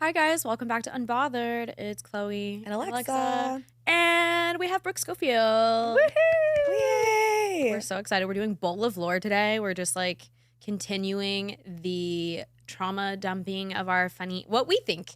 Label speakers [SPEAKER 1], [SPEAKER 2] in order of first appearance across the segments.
[SPEAKER 1] Hi guys, welcome back to Unbothered. It's Chloe
[SPEAKER 2] And Alexa.
[SPEAKER 1] and we have Brooke Schofield.
[SPEAKER 2] Woohoo! Yay!
[SPEAKER 1] We're so excited. We're doing Bowl of Lore today. We're just like continuing the trauma dumping of our funny what we think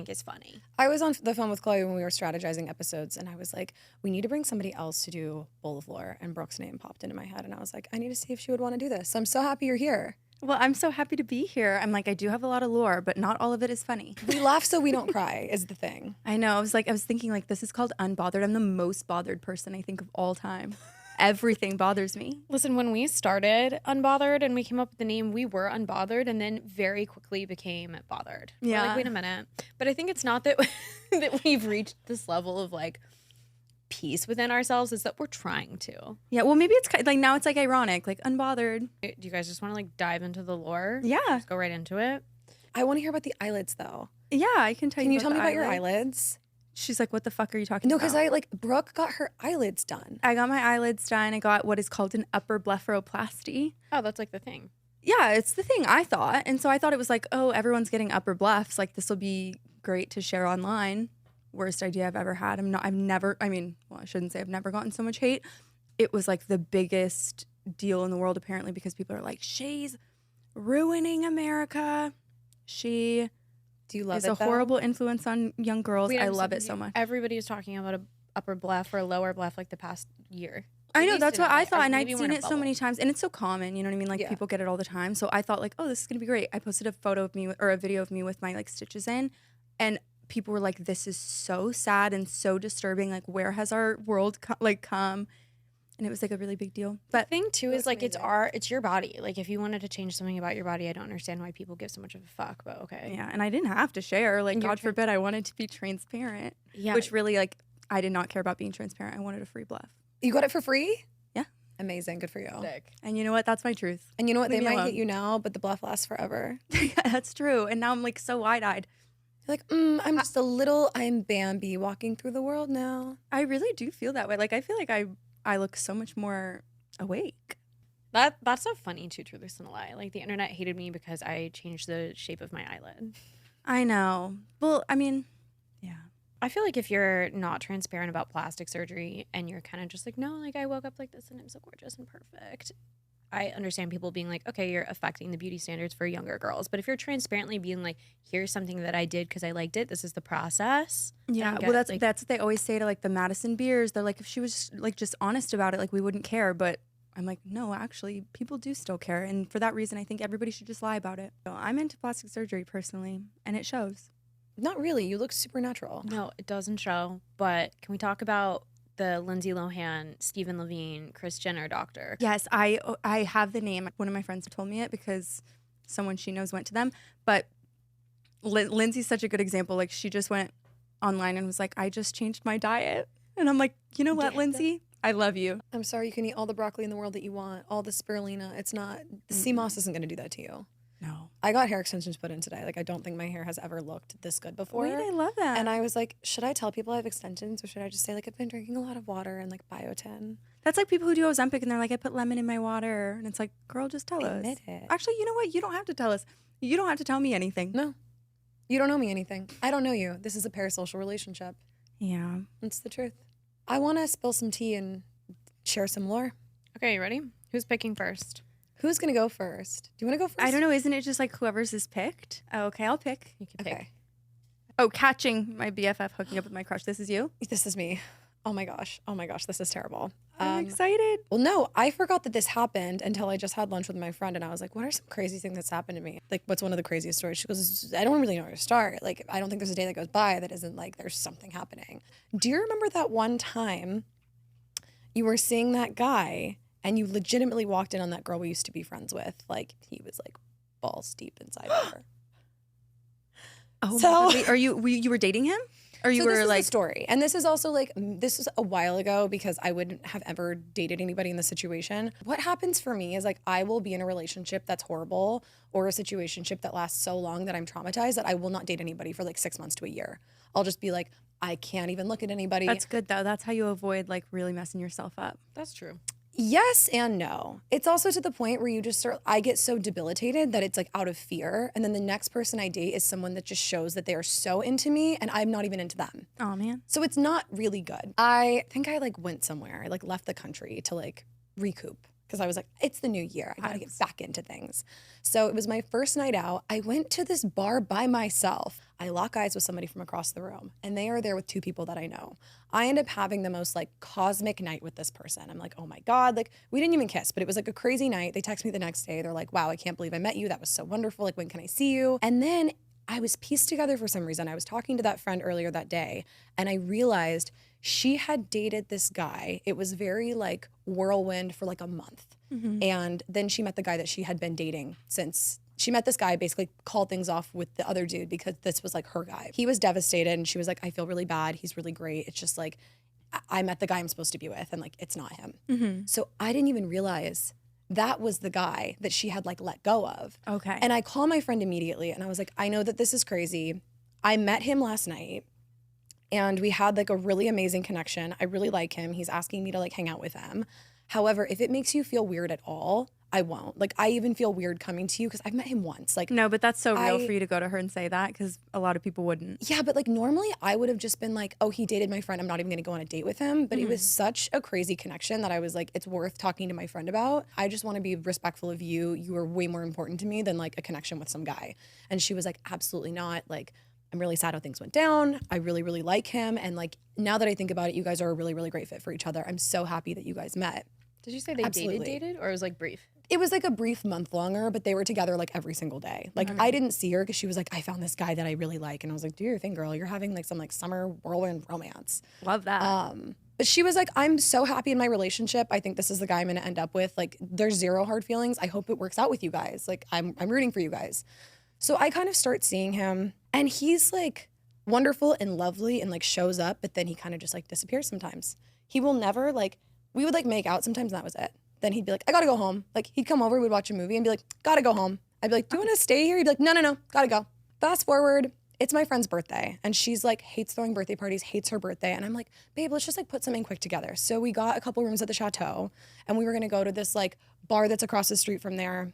[SPEAKER 1] is funny.
[SPEAKER 2] I was on the phone with Chloe when we were strategizing episodes, and I was like, we need to bring somebody else to do Bowl of Lore. And Brooke's name popped into my head, and I was like, I need to see if she would want to do this. So I'm so happy you're here.
[SPEAKER 3] Well, I'm so happy to be here. I'm like, I do have a lot of lore, but not all of it is funny.
[SPEAKER 2] We laugh so we don't cry is the thing.
[SPEAKER 3] I know. I was thinking like, this is called Unbothered. I'm the most bothered person I think of all time. Everything bothers me.
[SPEAKER 1] Listen, when we started Unbothered and we came up with the name, we were Unbothered and then very quickly became bothered.
[SPEAKER 3] Yeah.
[SPEAKER 1] We're like, wait a minute. But I think it's not that that we've reached this level of like peace within ourselves, is that we're trying to.
[SPEAKER 3] Yeah. Well, maybe it's like now it's like ironic, like Unbothered.
[SPEAKER 1] Do you guys just want to like dive into the lore?
[SPEAKER 3] Yeah.
[SPEAKER 1] Just go right into it.
[SPEAKER 2] I want to hear about the eyelids, though.
[SPEAKER 3] Yeah, I can tell you.
[SPEAKER 2] Can you tell me
[SPEAKER 3] the
[SPEAKER 2] about your eyelids?
[SPEAKER 3] She's like, what the fuck are you talking
[SPEAKER 2] No,
[SPEAKER 3] about?
[SPEAKER 2] because Brooke got her eyelids done.
[SPEAKER 3] I got my eyelids done. I got what is called an upper blepharoplasty.
[SPEAKER 1] Oh, that's like the thing.
[SPEAKER 3] Yeah, it's the thing I thought. And so I thought it was like, oh, everyone's getting upper blephs. Like this will be great to share online. Worst idea I've ever had. I shouldn't say I've never gotten so much hate. It was like the biggest deal in the world apparently because people are like, she's ruining America. She
[SPEAKER 2] Do you love
[SPEAKER 3] is
[SPEAKER 2] it,
[SPEAKER 3] a
[SPEAKER 2] though?
[SPEAKER 3] horrible influence on young girls.
[SPEAKER 1] Wait,
[SPEAKER 3] I
[SPEAKER 1] I'm
[SPEAKER 3] love
[SPEAKER 1] so
[SPEAKER 3] it so
[SPEAKER 1] confused.
[SPEAKER 3] much.
[SPEAKER 1] Everybody is talking about a upper bleph or a lower bleph like the past year.
[SPEAKER 3] I
[SPEAKER 1] At
[SPEAKER 3] know,
[SPEAKER 1] least
[SPEAKER 3] that's
[SPEAKER 1] in
[SPEAKER 3] what I
[SPEAKER 1] LA.
[SPEAKER 3] thought, and I'd
[SPEAKER 1] Maybe we're
[SPEAKER 3] seen
[SPEAKER 1] in a
[SPEAKER 3] it so
[SPEAKER 1] bubble.
[SPEAKER 3] many times, and it's so common, you know what I mean? Like,
[SPEAKER 2] Yeah.
[SPEAKER 3] people get it all the time, so I thought, like, oh, this is gonna be great. I posted a photo of me, or a video of me with my, like, stitches in, and people were like, this is so sad and so disturbing, like, where has our world come? And it was, like, a really big deal.
[SPEAKER 1] The
[SPEAKER 3] But
[SPEAKER 1] thing too is
[SPEAKER 2] That's
[SPEAKER 1] like
[SPEAKER 2] amazing.
[SPEAKER 1] it's your body. Like if you wanted to change something about your body, I don't understand why people give so much of a fuck. But okay,
[SPEAKER 3] yeah, and I didn't have to share, like,
[SPEAKER 1] And you're
[SPEAKER 3] God forbid, I wanted to be transparent,
[SPEAKER 1] yeah.
[SPEAKER 3] which really, like, I did not care about being transparent. I wanted a free bluff.
[SPEAKER 2] You got it for free?
[SPEAKER 3] Yeah.
[SPEAKER 2] Amazing. Good for you.
[SPEAKER 1] Sick.
[SPEAKER 3] And you know what? That's my truth.
[SPEAKER 2] And you know what?
[SPEAKER 3] Leave
[SPEAKER 2] They
[SPEAKER 3] me
[SPEAKER 2] might
[SPEAKER 3] alone.
[SPEAKER 2] hit you now, but the bluff lasts forever.
[SPEAKER 3] Yeah, that's true. And now I'm, like, so wide-eyed.
[SPEAKER 2] You're like, I'm just I'm Bambi walking through the world now.
[SPEAKER 3] I really do feel that way. Like, I feel like I look so much more awake.
[SPEAKER 1] That's so funny too. Truth isn't a lie. Like the internet hated me because I changed the shape of my eyelid.
[SPEAKER 3] I know. Well, I mean, yeah.
[SPEAKER 1] I feel like if you're not transparent about plastic surgery and you're kind of just like, no, like I woke up like this and I'm so gorgeous and perfect. I understand people being like, okay, you're affecting the beauty standards for younger girls. But if you're transparently being like, here's something that I did because I liked it, this is the process.
[SPEAKER 3] Yeah.
[SPEAKER 1] then
[SPEAKER 3] Well,
[SPEAKER 1] get,
[SPEAKER 3] that's what they always say to like the Madison Beers. They're like, if she was like just honest about it, like we wouldn't care. But I'm like, no, actually, people do still care. And for that reason, I think everybody should just lie about it. So I'm into plastic surgery personally, and it shows.
[SPEAKER 2] Not really. You look supernatural.
[SPEAKER 1] No, it doesn't show. But can we talk about the Lindsay Lohan, Stephen Levine, Kris Jenner doctor?
[SPEAKER 3] Yes, I have the name. One of my friends told me it because someone she knows went to them. But Lindsay's such a good example. Like she just went online and was like, I just changed my diet. And I'm like, you know what,
[SPEAKER 2] Get
[SPEAKER 3] Lindsay? I love you.
[SPEAKER 2] I'm sorry, you can eat all the broccoli in the world that you want, all the spirulina. It's not, the sea moss isn't going to do that to you.
[SPEAKER 3] No.
[SPEAKER 2] I got hair extensions put in today. Like, I don't think my hair has ever looked this good before.
[SPEAKER 3] Wait, I love that.
[SPEAKER 2] And I was like, should I tell people I have extensions or should I just say, like, I've been drinking a lot of water and, like, biotin?
[SPEAKER 3] That's like people who do Ozempic and they're like, I put lemon in my water. And it's like, girl, just tell us.
[SPEAKER 2] Admit it.
[SPEAKER 3] Actually, you know what? You don't have to tell us. You don't have to tell me anything.
[SPEAKER 2] No. You don't know me anything. I don't know you. This is a parasocial relationship.
[SPEAKER 3] Yeah.
[SPEAKER 2] It's the truth. I want to spill some tea and share some lore.
[SPEAKER 1] Okay, you ready? Who's picking first?
[SPEAKER 2] Who's going to go first? Do you want to go first?
[SPEAKER 3] I don't know. Isn't it just like whoever's is picked? Oh, okay, I'll pick.
[SPEAKER 1] You can pick.
[SPEAKER 2] Okay.
[SPEAKER 3] Oh, catching my BFF hooking up with my crush. This is you?
[SPEAKER 2] This is me. Oh my gosh. Oh my gosh. This is terrible.
[SPEAKER 3] I'm excited.
[SPEAKER 2] Well, no, I forgot that this happened until I just had lunch with my friend and I was like, what are some crazy things that's happened to me? Like, what's one of the craziest stories? She goes, I don't really know where to start. Like, I don't think there's a day that goes by that isn't like there's something happening. Do you remember that one time you were seeing that guy and you legitimately walked in on that girl we used to be friends with? Like, he was like balls deep inside of her.
[SPEAKER 3] Oh,
[SPEAKER 2] So-
[SPEAKER 3] my God. Wait, you were dating him? Or you
[SPEAKER 2] So this
[SPEAKER 3] were
[SPEAKER 2] is
[SPEAKER 3] like,
[SPEAKER 2] the story, and this is also like this was a while ago because I wouldn't have ever dated anybody in this situation. What happens for me is like I will be in a relationship that's horrible or a situationship that lasts so long that I'm traumatized that I will not date anybody for like 6 months to a year. I'll just be like, I can't even look at anybody.
[SPEAKER 3] that's good though. That's how you avoid like really messing yourself up.
[SPEAKER 1] That's true.
[SPEAKER 2] Yes and no. It's also to the point where you just start, I get so debilitated that it's like out of fear. And then the next person I date is someone that just shows that they are so into me and I'm not even into them.
[SPEAKER 3] Oh, man.
[SPEAKER 2] So it's not really good. I think I like went somewhere. I like left the country to like recoup because I was like, it's the new year. I gotta get back into things. So it was my first night out. I went to this bar by myself. I lock eyes with somebody from across the room and they are there with two people that I know. I end up having the most like cosmic night with this person. I'm like, oh my God, like we didn't even kiss, but it was like a crazy night. They text me the next day. They're like, wow, I can't believe I met you. That was so wonderful. Like, when can I see you? And then I was pieced together for some reason. I was talking to that friend earlier that day and I realized she had dated this guy. It was very like whirlwind for like a month. And then she met the guy that she had been dating since. She met this guy, basically called things off with the other dude because this was like her guy. He was devastated and she was like, I feel really bad. He's really great. It's just like, I met the guy I'm supposed to be with and like, it's not him. So I didn't even realize that was the guy that she had like let go of.
[SPEAKER 3] Okay.
[SPEAKER 2] And I called my friend immediately and I was like, I know that this is crazy. I met him last night and we had like a really amazing connection. I really like him. He's asking me to like hang out with him. However, if it makes you feel weird at all, I won't. Like, I even feel weird coming to you because I've met him once. Like,
[SPEAKER 3] No, but that's so real for you to go to her and say that because a lot of people wouldn't.
[SPEAKER 2] yeah, but like normally I would have just been like, oh, he dated my friend. I'm not even going to go on a date with him. But it was such a crazy connection that I was like, it's worth talking to my friend about. I just want to be respectful of you. You are way more important to me than like a connection with some guy. And she was like, absolutely not. Like, I'm really sad how things went down. I really, really like him. And like, now that I think about it, you guys are a really, really great fit for each other. I'm so happy that you guys met.
[SPEAKER 1] Did you say they dated, or it was like brief?
[SPEAKER 2] It was like a brief month longer, but they were together like every single day. Like I didn't see her because she was like, I found this guy that I really like. And I was like, do your thing, girl. You're having like some like summer whirlwind romance.
[SPEAKER 3] Love that.
[SPEAKER 2] But she was like, I'm so happy in my relationship. I think this is the guy I'm gonna end up with. Like there's zero hard feelings. I hope it works out with you guys. Like I'm rooting for you guys. So I kind of start seeing him and he's like wonderful and lovely and like shows up, but then he kind of just like disappears sometimes. He will never like, we would like make out sometimes and that was it. Then he'd be like, I gotta go home. Like he'd come over, we'd watch a movie and be like, gotta go home. I'd be like, do you wanna stay here? He'd be like, no, gotta go. Fast forward, it's my friend's birthday. And she's like, hates throwing birthday parties, hates her birthday. And I'm like, babe, let's just like put something quick together. So we got a couple rooms at the chateau and we were gonna go to this like bar that's across the street from there,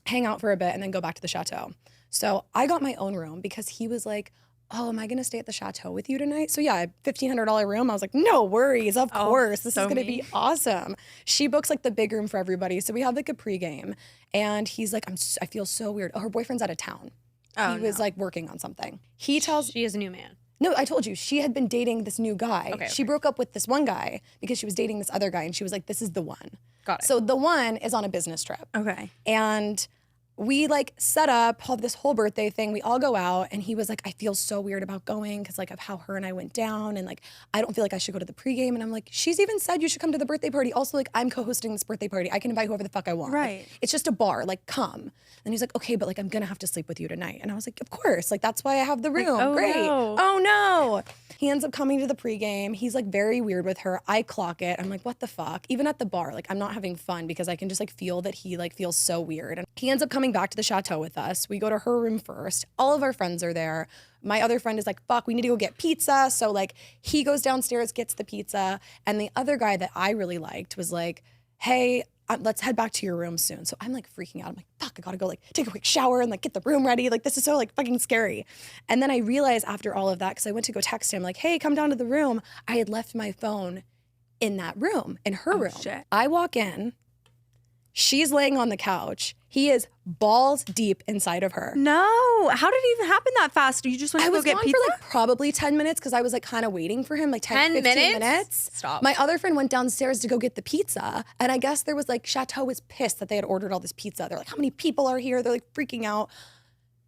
[SPEAKER 2] hang out for a bit and then go back to the chateau. So I got my own room because he was like, oh, am I going to stay at the chateau with you tonight? So yeah, $1,500 room. I was like, no worries. Of course. This is going to be awesome. She books like the big room for everybody. So we have like a pregame and he's like, I feel so weird. Oh, her boyfriend's out of town. He was like working on something. He tells
[SPEAKER 1] She is a new man.
[SPEAKER 2] No, I told you, she had been dating this new guy.
[SPEAKER 1] Okay,
[SPEAKER 2] she broke up with this one guy because she was dating this other guy and she was like, this is the one.
[SPEAKER 1] Got it.
[SPEAKER 2] So the one is on a business trip.
[SPEAKER 3] Okay.
[SPEAKER 2] And we like set up this whole birthday thing. We all go out and he was like, I feel so weird about going because like of how her and I went down and like I don't feel like I should go to the pregame. And I'm like, she's even said you should come to the birthday party. Also like I'm co-hosting this birthday party. I can invite whoever the fuck I want.
[SPEAKER 3] Right.
[SPEAKER 2] Like, it's just a bar. Like come. And he's like, okay, but like I'm gonna have to sleep with you tonight. And I was like, of course. Like that's why I have the room.
[SPEAKER 3] oh,
[SPEAKER 2] Great.
[SPEAKER 3] no.
[SPEAKER 2] Oh no. He ends up coming to the pregame. He's like very weird with her. I clock it. I'm like, what the fuck? Even at the bar, like I'm not having fun because I can just like feel that he like feels so weird. And he ends up coming back to the chateau with us. We go to her room first. All of our friends are there. My other friend is like, fuck, we need to go get pizza. So like he goes downstairs, gets the pizza. And the other guy that I really liked was like, hey, let's head back to your room soon. So I'm like freaking out. I'm like, fuck, I gotta go like take a quick shower and like get the room ready. Like this is so like fucking scary. And then I realized after all of that, because I went to go text him like, hey, come down to the room. I had left my phone in that room, in her room.
[SPEAKER 3] Shit.
[SPEAKER 2] I walk in. She's laying on the couch. He is balls deep inside of her.
[SPEAKER 3] No. How did it even happen that fast? You just went
[SPEAKER 2] I
[SPEAKER 3] to go
[SPEAKER 2] was
[SPEAKER 3] get
[SPEAKER 2] gone
[SPEAKER 3] pizza?
[SPEAKER 2] for like probably 10 minutes because I was like kind of waiting for him, like 10 15 minutes.
[SPEAKER 1] Stop.
[SPEAKER 2] My other friend went downstairs to go get the pizza. And I guess there was like, Chateau was pissed that they had ordered all this pizza. They're like, how many people are here? They're like freaking out.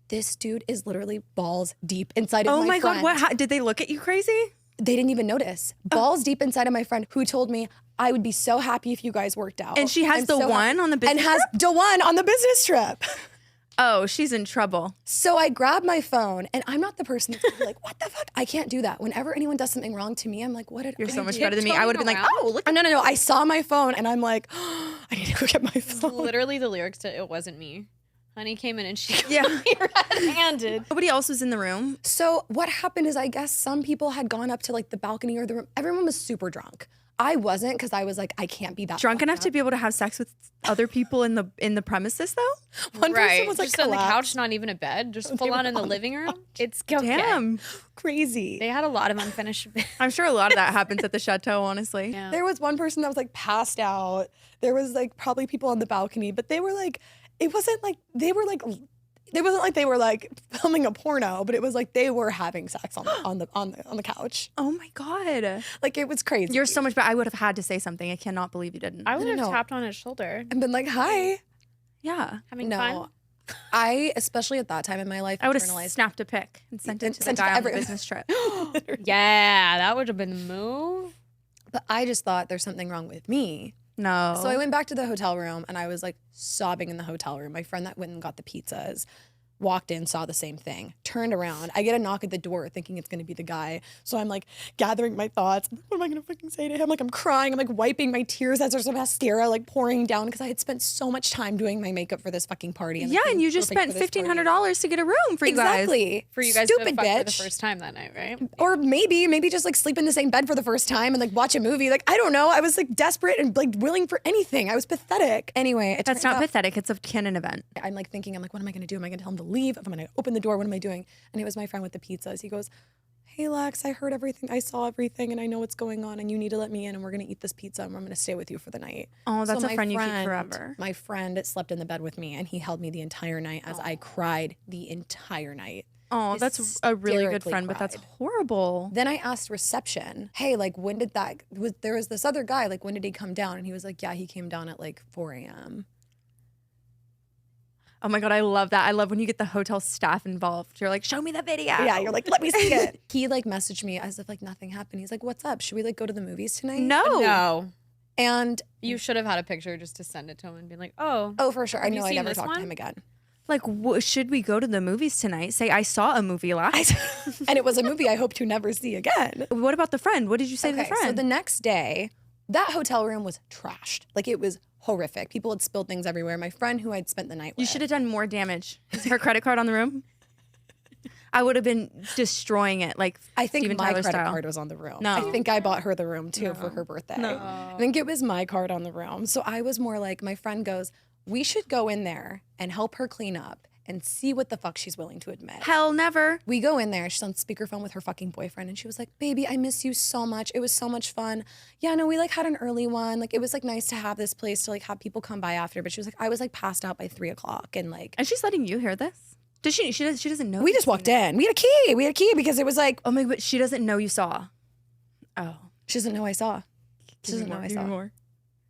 [SPEAKER 2] This dude is literally balls deep inside of
[SPEAKER 3] Oh my
[SPEAKER 2] friend.
[SPEAKER 3] God. What? Did they look at you crazy?
[SPEAKER 2] They didn't even notice. Balls deep inside of my friend who told me, I would be so happy if you guys worked out.
[SPEAKER 3] And she has
[SPEAKER 2] I'm
[SPEAKER 3] the
[SPEAKER 2] so
[SPEAKER 3] one on the business
[SPEAKER 2] And has the one on the business trip.
[SPEAKER 3] Oh, she's in trouble.
[SPEAKER 2] So I grab my phone and I'm not the person that's gonna be like, what the fuck? I can't do that. Whenever anyone does something wrong to me, I'm like, what did
[SPEAKER 3] You're
[SPEAKER 2] I
[SPEAKER 3] so much
[SPEAKER 2] do?
[SPEAKER 3] better than me. I would have been like,
[SPEAKER 1] around?
[SPEAKER 3] oh, look.
[SPEAKER 2] Oh, no. I saw my phone and I'm like, oh, I need to go get my phone.
[SPEAKER 1] Literally the lyrics to It Wasn't Me. Honey came in and she
[SPEAKER 3] Yeah.
[SPEAKER 1] got me red-handed.
[SPEAKER 3] Nobody else was in the room.
[SPEAKER 2] So what happened is I guess some people had gone up to like the balcony or the room. Everyone was super drunk. I wasn't, because I was like, I can't be that
[SPEAKER 3] Drunk
[SPEAKER 2] fucked
[SPEAKER 3] enough
[SPEAKER 2] up.
[SPEAKER 3] to be able to have sex with other people in the premises though?
[SPEAKER 2] One person
[SPEAKER 1] Right.
[SPEAKER 2] was like
[SPEAKER 1] just on the couch,
[SPEAKER 2] collapsed.
[SPEAKER 1] not even a bed, just
[SPEAKER 2] They
[SPEAKER 1] full
[SPEAKER 2] were
[SPEAKER 1] on in the
[SPEAKER 2] on the
[SPEAKER 1] living room. It's okay.
[SPEAKER 3] Damn.
[SPEAKER 2] Crazy.
[SPEAKER 1] They had a lot of unfinished.
[SPEAKER 3] I'm sure a lot of that happens at the chateau, honestly.
[SPEAKER 1] Yeah.
[SPEAKER 2] There was one person that was like passed out. There was like probably people on the balcony, but they were like, it wasn't like they were like, it wasn't like they were like filming a porno, but it was like they were having sex on the couch.
[SPEAKER 3] Oh my God.
[SPEAKER 2] Like it was crazy.
[SPEAKER 3] You're so much better. I would have had to say something. I cannot believe you didn't.
[SPEAKER 1] I would have
[SPEAKER 2] No.
[SPEAKER 1] tapped on his shoulder.
[SPEAKER 2] and been like, hi.
[SPEAKER 3] Yeah.
[SPEAKER 1] Having
[SPEAKER 2] No.
[SPEAKER 1] fun.
[SPEAKER 2] I, especially at that time in my life,
[SPEAKER 3] I would have
[SPEAKER 2] internalized.
[SPEAKER 3] snapped a pic and sent it
[SPEAKER 2] And
[SPEAKER 3] to the
[SPEAKER 2] sent it
[SPEAKER 3] guy
[SPEAKER 2] to
[SPEAKER 3] on the
[SPEAKER 2] everyone.
[SPEAKER 3] business trip.
[SPEAKER 1] Yeah, that would have been the move.
[SPEAKER 2] But I just thought there's something wrong with me.
[SPEAKER 3] No.
[SPEAKER 2] So I went back to the hotel room and I was like sobbing in the hotel room. My friend that went and got the pizzas walked in, saw the same thing, turned around. I get a knock at the door thinking it's going to be the guy. So I'm like gathering my thoughts. What am I going to fucking say to him? Like I'm crying. I'm like wiping my tears as there's some mascara like pouring down because I had spent so much time doing my makeup for this fucking party. And
[SPEAKER 3] yeah,
[SPEAKER 2] like,
[SPEAKER 3] and you just spent $1,500 to get a room for you guys.
[SPEAKER 2] Exactly.
[SPEAKER 1] For you guys to
[SPEAKER 2] Stupid
[SPEAKER 1] fuck
[SPEAKER 2] bitch.
[SPEAKER 1] for the first time that night, right?
[SPEAKER 2] Or maybe just like sleep in the same bed for the first time and like watch a movie. Like I don't know. I was like desperate and like willing for anything. I was pathetic. Anyway, it
[SPEAKER 3] That's
[SPEAKER 2] turned
[SPEAKER 3] not
[SPEAKER 2] out-
[SPEAKER 3] pathetic. It's a canon event.
[SPEAKER 2] I'm like thinking, I'm like, what am I gonna do? Am I gonna tell him to leave? Am I gonna open the door? What am I doing? And it was my friend with the pizzas. He goes, hey Lex, I heard everything. I saw everything and I know what's going on and you need to let me in and we're gonna eat this pizza and I'm gonna stay with you for the night.
[SPEAKER 3] Oh, that's
[SPEAKER 2] So
[SPEAKER 3] a
[SPEAKER 2] my
[SPEAKER 3] friend you keep forever.
[SPEAKER 2] My friend slept in the bed with me and he held me the entire night as I cried the entire night.
[SPEAKER 3] Oh, that's a really good
[SPEAKER 2] Hysterically
[SPEAKER 3] friend, but that's
[SPEAKER 2] cried.
[SPEAKER 3] horrible.
[SPEAKER 2] Then I asked reception, hey, like when did there was this other guy, like when did he come down? And he was like, yeah, he came down at like 4 a.m.
[SPEAKER 3] Oh my God, I love that. I love when you get the hotel staff involved. You're like, show me the video.
[SPEAKER 2] Yeah, you're like, let me see it. He like messaged me as if like nothing happened. He's like, what's up? Should we like go to the movies tonight?
[SPEAKER 3] No.
[SPEAKER 1] No.
[SPEAKER 2] And
[SPEAKER 1] You should have had a picture just to send it to him and be like, oh.
[SPEAKER 2] oh, for sure. I
[SPEAKER 1] Have you
[SPEAKER 2] know I
[SPEAKER 1] seen
[SPEAKER 2] never
[SPEAKER 1] this
[SPEAKER 2] talked to
[SPEAKER 1] one?
[SPEAKER 2] him again.
[SPEAKER 3] Like, should we go to the movies tonight? Say, I saw a movie last.
[SPEAKER 2] And it was a movie I hope to never see again.
[SPEAKER 3] What about the friend? What did you say to the
[SPEAKER 2] So
[SPEAKER 3] friend?
[SPEAKER 2] the next day, that hotel room was trashed. Like it was horrific. People had spilled things everywhere. My friend who I'd spent the night with.
[SPEAKER 3] You should have done more damage. Is her credit card on the room? I would have been destroying it, like
[SPEAKER 2] I think
[SPEAKER 3] Steven
[SPEAKER 2] my
[SPEAKER 3] Tyler
[SPEAKER 2] credit
[SPEAKER 3] style.
[SPEAKER 2] card was on the room.
[SPEAKER 3] No.
[SPEAKER 2] I think I bought her the room too for her birthday.
[SPEAKER 3] No.
[SPEAKER 2] I think it was my card on the room. So I was more like, my friend goes, we should go in there and help her clean up and see what the fuck she's willing to admit.
[SPEAKER 3] Hell never.
[SPEAKER 2] We go in there, she's on speakerphone with her fucking boyfriend, and she was like, baby, I miss you so much. It was so much fun. Yeah, no, we like had an early one. Like it was like nice to have this place to like have people come by after. But she was like, I was like passed out by 3 o'clock and like
[SPEAKER 3] And she's letting you hear this? Does she? She doesn't know.
[SPEAKER 2] we
[SPEAKER 3] you've
[SPEAKER 2] just walked
[SPEAKER 3] seen it.
[SPEAKER 2] in. We had a key. We had a key because it was like,
[SPEAKER 3] Oh my! But she doesn't know you saw. Oh,
[SPEAKER 2] she doesn't know I saw. She doesn't know I
[SPEAKER 3] Give me
[SPEAKER 2] saw.
[SPEAKER 3] more.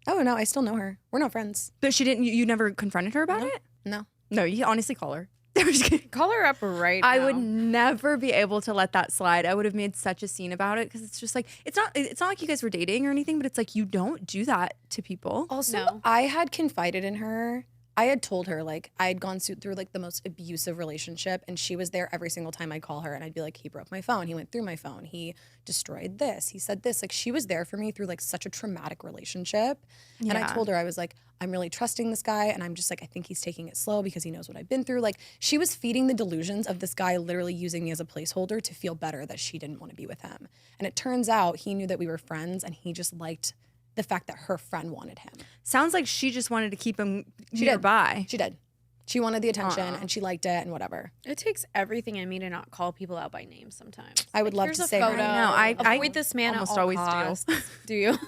[SPEAKER 2] Oh no, I still know her. We're not friends.
[SPEAKER 3] But she didn't. You never confronted her about it?
[SPEAKER 2] No.
[SPEAKER 3] No, you honestly call her. I'm just kidding.
[SPEAKER 1] Call her up right
[SPEAKER 3] I
[SPEAKER 1] now.
[SPEAKER 3] would never be able to let that slide. I would have made such a scene about it because it's just like it's not like you guys were dating or anything, but it's like you don't do that to people.
[SPEAKER 2] Also,
[SPEAKER 1] No.
[SPEAKER 2] I had confided in her. I had told her like I had gone through like the most abusive relationship, and she was there every single time I'd call her, and I'd be like, he broke my phone, he went through my phone, he destroyed this, he said this. Like she was there for me through like such a traumatic relationship, and I
[SPEAKER 3] Yeah.
[SPEAKER 2] told her I was like, I'm really trusting this guy, and I'm just like I think he's taking it slow because he knows what I've been through. Like she was feeding the delusions of this guy literally using me as a placeholder to feel better that she didn't want to be with him, and it turns out he knew that we were friends, and he just liked the fact that her friend wanted him.
[SPEAKER 3] Sounds like she just wanted to keep him
[SPEAKER 2] did.
[SPEAKER 3] nearby.
[SPEAKER 2] She did. She wanted the attention and she liked it and whatever.
[SPEAKER 1] It takes everything in me to not call people out by name sometimes.
[SPEAKER 2] I would love
[SPEAKER 1] Here's
[SPEAKER 2] to
[SPEAKER 1] a
[SPEAKER 2] say
[SPEAKER 1] photo.
[SPEAKER 2] right
[SPEAKER 3] now, I
[SPEAKER 1] Avoid this man
[SPEAKER 3] almost
[SPEAKER 1] at all
[SPEAKER 3] always do.
[SPEAKER 1] costs. Do you?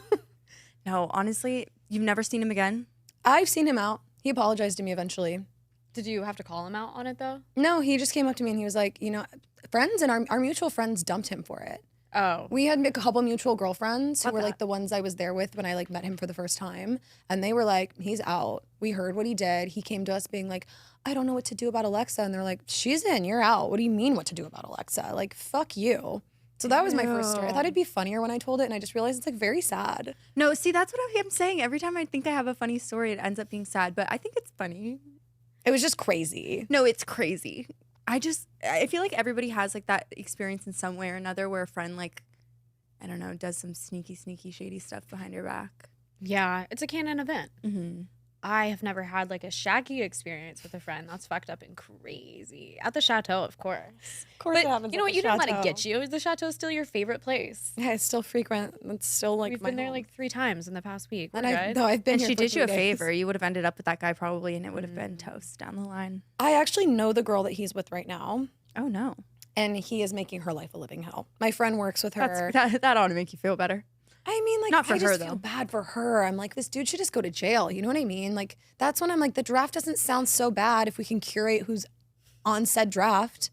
[SPEAKER 3] No, honestly, you've never seen him again.
[SPEAKER 2] I've seen him out. He apologized to me eventually.
[SPEAKER 1] Did you have to call him out on it though?
[SPEAKER 2] No, he just came up to me and he was like, you know, friends and our mutual friends dumped him for it.
[SPEAKER 1] Oh.
[SPEAKER 2] We had a couple mutual girlfriends who
[SPEAKER 1] Love
[SPEAKER 2] were
[SPEAKER 1] that.
[SPEAKER 2] like the ones I was there with when I like met him for the first time. And they were like, he's out. We heard what he did. He came to us being like, I don't know what to do about Alexa. And they're like, she's in, you're out. What do you mean what to do about Alexa? Like, fuck you. So that was my first story. I thought it'd be funnier when I told it, and I just realized it's like very sad.
[SPEAKER 3] No, see, that's what I'm saying. Every time I think I have a funny story, it ends up being sad. But I think it's funny.
[SPEAKER 2] It was just crazy.
[SPEAKER 3] No, it's crazy. I feel like everybody has like that experience in some way or another where a friend like, I don't know, does some sneaky, shady stuff behind your back.
[SPEAKER 1] Yeah, it's a canon event.
[SPEAKER 3] Mm-hmm.
[SPEAKER 1] I have never had like a shaggy experience with a friend. That's fucked up and crazy. At the chateau, of course.
[SPEAKER 2] Of course,
[SPEAKER 1] But
[SPEAKER 2] it happens.
[SPEAKER 1] you know
[SPEAKER 2] at
[SPEAKER 1] what?
[SPEAKER 2] the
[SPEAKER 1] You don't let it
[SPEAKER 2] chateau.
[SPEAKER 1] get you. The chateau's still your favorite place.
[SPEAKER 2] Yeah, I still frequent. It's still like
[SPEAKER 1] We've
[SPEAKER 2] my
[SPEAKER 1] been there
[SPEAKER 2] home.
[SPEAKER 1] like 3 times in the past week. We're
[SPEAKER 2] And
[SPEAKER 1] good.
[SPEAKER 2] I've been
[SPEAKER 3] And
[SPEAKER 2] here
[SPEAKER 3] she
[SPEAKER 2] for
[SPEAKER 3] did you
[SPEAKER 2] 3
[SPEAKER 3] a
[SPEAKER 2] days.
[SPEAKER 3] favor. You would have ended up with that guy probably, and it would have been toast down the line.
[SPEAKER 2] I actually know the girl that he's with right now,
[SPEAKER 3] Oh no,
[SPEAKER 2] and he is making her life a living hell. My friend works with her.
[SPEAKER 3] that ought to make you feel better.
[SPEAKER 2] I mean, like,
[SPEAKER 3] Not for
[SPEAKER 2] I just
[SPEAKER 3] her,
[SPEAKER 2] feel
[SPEAKER 3] though.
[SPEAKER 2] bad for her. I'm like, this dude should just go to jail. You know what I mean? Like, that's when I'm like, the draft doesn't sound so bad if we can curate who's on said draft.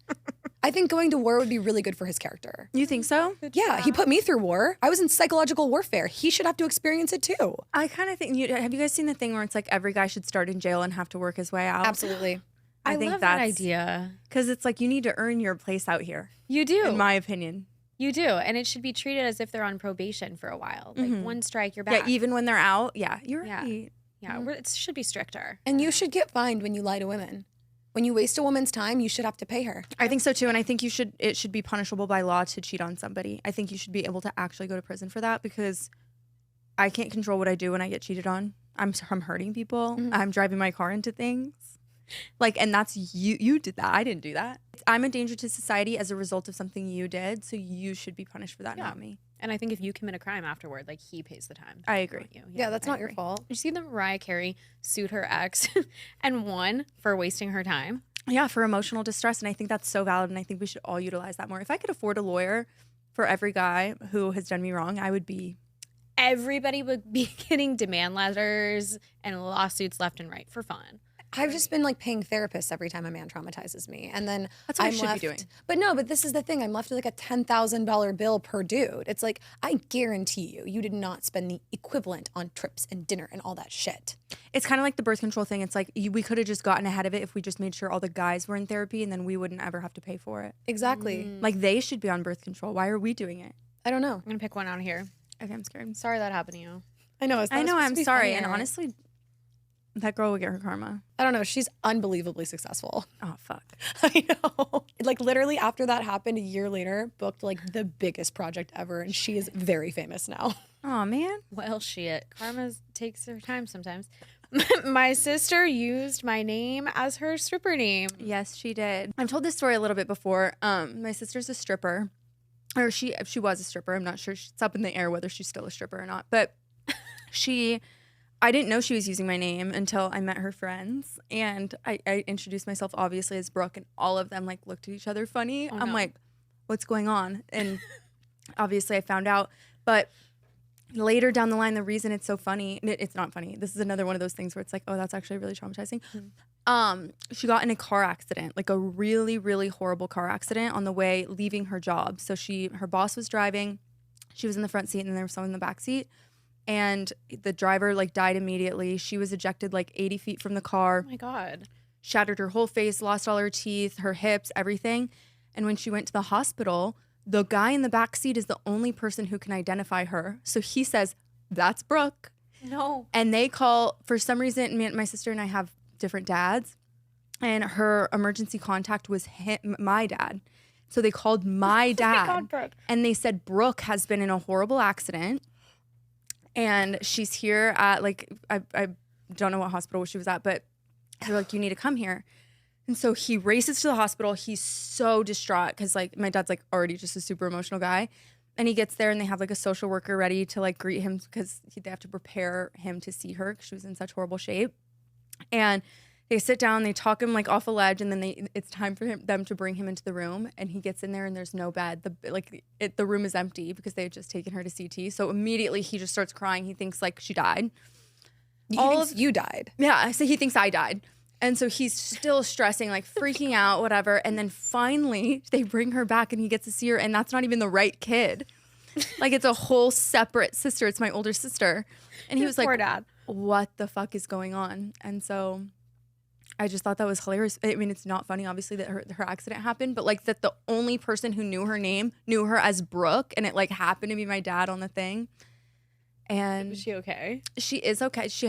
[SPEAKER 2] I think going to war would be really good for his character.
[SPEAKER 3] You think so?
[SPEAKER 2] Yeah, he put me through war. I was in psychological warfare. He should have to experience it too.
[SPEAKER 3] I kind of think. Have you guys seen the thing where it's like every guy should start in jail and have to work his way out?
[SPEAKER 2] Absolutely.
[SPEAKER 1] I
[SPEAKER 3] think
[SPEAKER 1] love that
[SPEAKER 3] that's
[SPEAKER 1] idea.
[SPEAKER 3] because it's like you need to earn your place out here.
[SPEAKER 1] You do.
[SPEAKER 3] In my opinion.
[SPEAKER 1] You do. And it should be treated as if they're on probation for a while. Like one strike, you're back.
[SPEAKER 3] Yeah, even when they're out. Yeah, you're
[SPEAKER 1] Yeah.
[SPEAKER 3] right.
[SPEAKER 1] Yeah, it should be stricter.
[SPEAKER 2] And you should get fined when you lie to women. When you waste a woman's time, you should have to pay her.
[SPEAKER 3] I think so too, and I think it should be punishable by law to cheat on somebody. I think you should be able to actually go to prison for that because I can't control what I do when I get cheated on. I'm hurting people. I'm driving my car into things. Like, and that's you did that. I didn't do that. I'm a danger to society as a result of something you did, so you should be punished for that, not me.
[SPEAKER 1] And I think if you commit a crime afterward, like he pays the time.
[SPEAKER 3] I agree.
[SPEAKER 1] Not you.
[SPEAKER 2] Yeah, that's
[SPEAKER 1] I
[SPEAKER 2] not your
[SPEAKER 1] agree.
[SPEAKER 2] fault.
[SPEAKER 1] Did you see that Mariah Carey sued her ex and won for wasting her time?
[SPEAKER 3] Yeah, for emotional distress, and I think that's so valid, and I think we should all utilize that more. If I could afford a lawyer for every guy who has done me wrong, I would be.
[SPEAKER 1] Everybody would be getting demand letters and lawsuits left and right for fun.
[SPEAKER 2] I've just been like paying therapists every time a man traumatizes me. And then
[SPEAKER 3] That's what I
[SPEAKER 2] I'm
[SPEAKER 3] should be
[SPEAKER 2] left,
[SPEAKER 3] doing.
[SPEAKER 2] But this is the thing. I'm left with like a $10,000 bill per dude. It's like, I guarantee you did not spend the equivalent on trips and dinner and all that shit.
[SPEAKER 3] It's kind of like the birth control thing. It's like we could have just gotten ahead of it if we just made sure all the guys were in therapy, and then we wouldn't ever have to pay for it.
[SPEAKER 2] Exactly.
[SPEAKER 3] Like they should be on birth control. Why are we doing it?
[SPEAKER 2] I don't know.
[SPEAKER 1] I'm going to pick one out here.
[SPEAKER 3] Okay, I'm scared.
[SPEAKER 1] Sorry that happened to you.
[SPEAKER 2] I know.
[SPEAKER 3] I know. I'm sorry. And honestly, that girl will get her karma.
[SPEAKER 2] I don't know. She's unbelievably successful.
[SPEAKER 3] Oh fuck.
[SPEAKER 2] I know. Like literally after that happened a year later, booked like the biggest project ever. And she is very famous now.
[SPEAKER 3] Oh man.
[SPEAKER 1] Well, shit. Karma takes her time sometimes. My sister used my name as her stripper name.
[SPEAKER 3] Yes, she did. I've told this story a little bit before. My sister's a stripper, or she was a stripper. I'm not sure. It's up in the air whether she's still a stripper or not. But I didn't know she was using my name until I met her friends, and I introduced myself obviously as Brooke, and all of them like looked at each other funny. I'm like, what's going on? And obviously I found out, but later down the line, the reason it's so funny, it's not funny. This is another one of those things where it's like, oh, that's actually really traumatizing. She got in a car accident, like a really, really horrible car accident on the way leaving her job. So her boss was driving, she was in the front seat, and then there was someone in the back seat. And the driver like died immediately. She was ejected like 80 feet from the car.
[SPEAKER 1] Oh my God.
[SPEAKER 3] Shattered her whole face, lost all her teeth, her hips, everything. And when she went to the hospital, the guy in the back seat is the only person who can identify her. So he says, "That's Brooke."
[SPEAKER 1] No.
[SPEAKER 3] And they call, for some reason, my sister and I have different dads. And her emergency contact was my dad. So they called my dad.
[SPEAKER 1] God, Brooke.
[SPEAKER 3] And they said, Brooke has been in a horrible accident. And she's here at like, I don't know what hospital she was at, but they're like, you need to come here. And so he races to the hospital. He's so distraught because like my dad's like already just a super emotional guy. And he gets there and they have like a social worker ready to like greet him because they have to prepare him to see her because she was in such horrible shape. And they sit down, they talk him like off a ledge, and then it's time for them to bring him into the room. And he gets in there and there's no bed. The room is empty because they had just taken her to CT. So immediately he just starts crying. He thinks like she died.
[SPEAKER 2] He thinks you died.
[SPEAKER 3] Yeah, so he thinks I died. And so he's still stressing, like freaking out, whatever. And then finally they bring her back and he gets to see her, and that's not even the right kid. Like it's a whole separate sister. It's my older sister. And he was like,
[SPEAKER 1] Poor dad.
[SPEAKER 3] what the fuck is going on? And so I just thought that was hilarious. I mean, it's not funny, obviously, that her accident happened, but like that the only person who knew her name knew her as Brooke, and it like happened to be my dad on the thing. And
[SPEAKER 1] Was she okay?
[SPEAKER 3] she is okay. She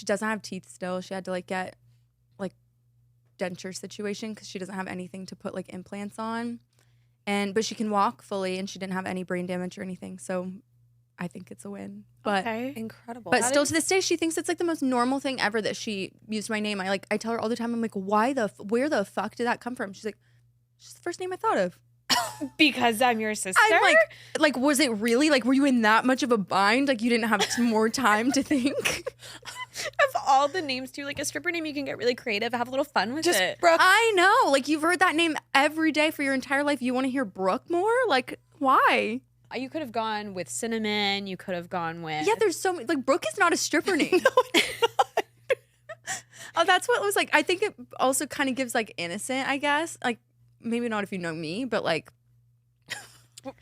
[SPEAKER 3] doesn't have teeth still. She had to like get like denture situation because she doesn't have anything to put like implants on. But she can walk fully, and she didn't have any brain damage or anything. So I think it's a win. But
[SPEAKER 1] Okay.
[SPEAKER 2] Incredible.
[SPEAKER 3] but still to this day, she thinks it's like the most normal thing ever that she used my name. I tell her all the time, I'm like, where the fuck did that come from? She's like, it's just the first name I thought of.
[SPEAKER 1] Because I'm your sister?
[SPEAKER 3] I'm like, was it really? Like, were you in that much of a bind? Like, you didn't have more time to think?
[SPEAKER 1] Of all the names too, like a stripper name, you can get really creative, have a little fun with it.
[SPEAKER 2] Brooke.
[SPEAKER 3] I know. Like, you've heard that name every day for your entire life. You want to hear Brooke more? Like, why?
[SPEAKER 1] You could have gone with Cinnamon. You could have gone with...
[SPEAKER 3] Yeah, there's so many. Like, Brooke is not a stripper name. No, it's not. Oh, that's what it was like. I think it also kind of gives like innocent, I guess. Like, maybe not if you know me, but like,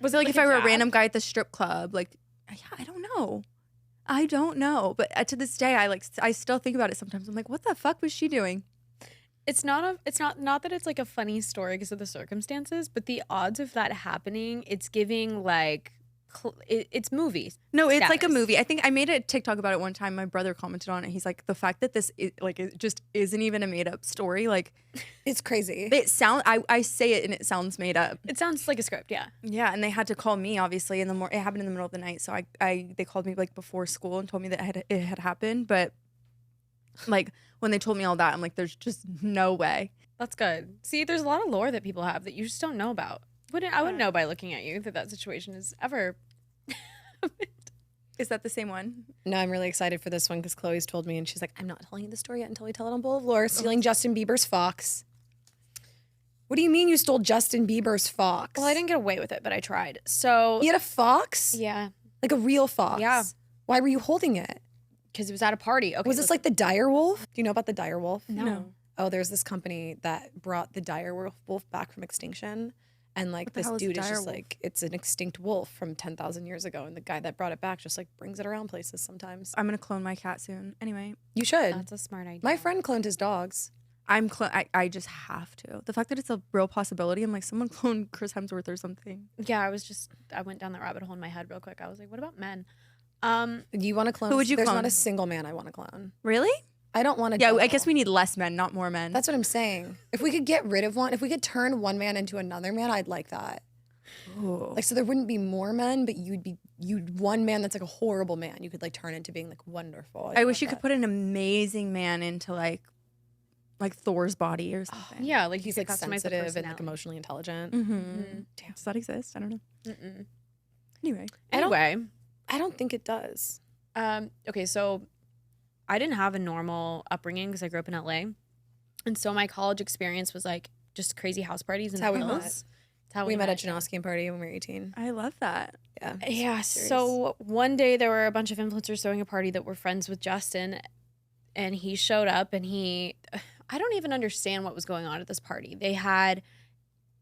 [SPEAKER 3] was it like if I were a random guy at the strip club? Like, yeah, I don't know. But to this day, I still think about it sometimes. I'm like, what the fuck was she doing?
[SPEAKER 1] It's not that it's like a funny story because of the circumstances, but the odds of that happening, it's giving like it's movies.
[SPEAKER 3] No, it's like a
[SPEAKER 1] status.
[SPEAKER 3] movie. I think I made a TikTok about it one time. My brother commented on it. He's like, the fact that this is like it just isn't even a made up story. Like,
[SPEAKER 2] It's crazy.
[SPEAKER 3] I say it and it sounds made up.
[SPEAKER 1] It sounds like a script, yeah.
[SPEAKER 3] Yeah, and they had to call me obviously it happened in the middle of the night. So they called me like before school and told me that it had happened. But like when they told me all that, I'm like, there's just no way.
[SPEAKER 1] That's good. See, there's a lot of lore that people have that you just don't know about. I wouldn't know by looking at you that situation is ever.
[SPEAKER 3] Is that the same one?
[SPEAKER 2] No, I'm really excited for this one because Chloe's told me and she's like, I'm not telling you the story yet until we tell it on Bowl of Lore. Stealing Justin Bieber's fox. What do you mean you stole Justin Bieber's fox?
[SPEAKER 1] Well, I didn't get away with it, but I tried. So
[SPEAKER 2] He had a fox?
[SPEAKER 1] yeah,
[SPEAKER 2] Like a real fox?
[SPEAKER 1] Yeah.
[SPEAKER 2] Why were you holding it?
[SPEAKER 1] because it was at a party. Okay,
[SPEAKER 2] Was this like the dire wolf? Do you know about the dire wolf?
[SPEAKER 1] no?
[SPEAKER 2] Oh, there's this company that brought the dire wolf back from extinction. And like
[SPEAKER 3] What the
[SPEAKER 2] this
[SPEAKER 3] hell is a
[SPEAKER 2] dude is
[SPEAKER 3] dire
[SPEAKER 2] just
[SPEAKER 3] wolf?
[SPEAKER 2] like, it's an extinct wolf from 10,000 years ago. And the guy that brought it back just like brings it around places sometimes.
[SPEAKER 3] I'm gonna clone my cat soon. Anyway,
[SPEAKER 2] You should.
[SPEAKER 1] That's a smart idea.
[SPEAKER 2] My friend cloned his dogs.
[SPEAKER 3] I just have to. The fact that it's a real possibility. I'm like, someone clone Chris Hemsworth or something.
[SPEAKER 1] Yeah, I went down that rabbit hole in my head real quick. I was like, what about men?
[SPEAKER 2] Do you want to clone?
[SPEAKER 3] Who would you
[SPEAKER 2] There's
[SPEAKER 3] clone?
[SPEAKER 2] not a single man I want to clone.
[SPEAKER 3] Really?
[SPEAKER 2] I don't want to.
[SPEAKER 3] Yeah, I guess we need less men, not more men.
[SPEAKER 2] That's what I'm saying. If we could get rid of one, if we could turn one man into another man, I'd like that.
[SPEAKER 3] Ooh.
[SPEAKER 2] Like, so there wouldn't be more men, but you'd one man that's like a horrible man. You could like turn into being like wonderful.
[SPEAKER 3] I wish you could put an amazing man into like Thor's body or something.
[SPEAKER 1] Yeah, like
[SPEAKER 2] He's
[SPEAKER 1] you
[SPEAKER 2] like
[SPEAKER 1] could customize the
[SPEAKER 2] sensitive and like
[SPEAKER 1] personality.
[SPEAKER 2] emotionally intelligent.
[SPEAKER 3] Mm-hmm. Damn, does that exist? I don't know.
[SPEAKER 1] Mm-mm.
[SPEAKER 3] Anyway,
[SPEAKER 1] Anyway,
[SPEAKER 2] I don't think it does.
[SPEAKER 1] okay, so I didn't have a normal upbringing because I grew up in LA, and so my college experience was like just crazy house parties and
[SPEAKER 2] That's how we
[SPEAKER 1] pills.
[SPEAKER 2] met.
[SPEAKER 1] That's how
[SPEAKER 2] We met at Janoskian party when we were 18.
[SPEAKER 3] I love that.
[SPEAKER 2] Yeah.
[SPEAKER 1] Yeah.
[SPEAKER 2] Serious.
[SPEAKER 1] So one day there were a bunch of influencers throwing a party that were friends with Justin, and he showed up and I don't even understand what was going on at this party. They had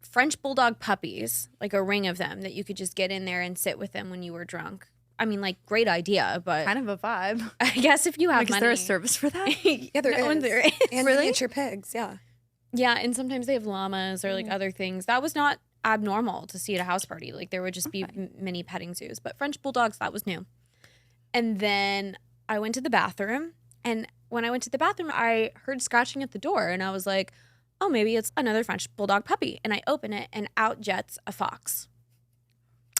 [SPEAKER 1] French bulldog puppies, like a ring of them that you could just get in there and sit with them when you were drunk. I mean, like, great idea, but
[SPEAKER 3] Kind of a vibe.
[SPEAKER 1] I guess if you have
[SPEAKER 3] Like, is
[SPEAKER 1] money.
[SPEAKER 3] there a service for that?
[SPEAKER 2] Yeah, there
[SPEAKER 1] No,
[SPEAKER 2] is.
[SPEAKER 1] there is.
[SPEAKER 2] And
[SPEAKER 3] Really?
[SPEAKER 2] miniature pigs. Yeah.
[SPEAKER 1] Yeah, and sometimes they have llamas or like other things. That was not abnormal to see at a house party. Like there would just be mini petting zoos, but French bulldogs, that was new. And then I went to the bathroom, and when I went to the bathroom, I heard scratching at the door, and I was like, "Oh, maybe it's another French bulldog puppy." And I open it, and out jets a fox.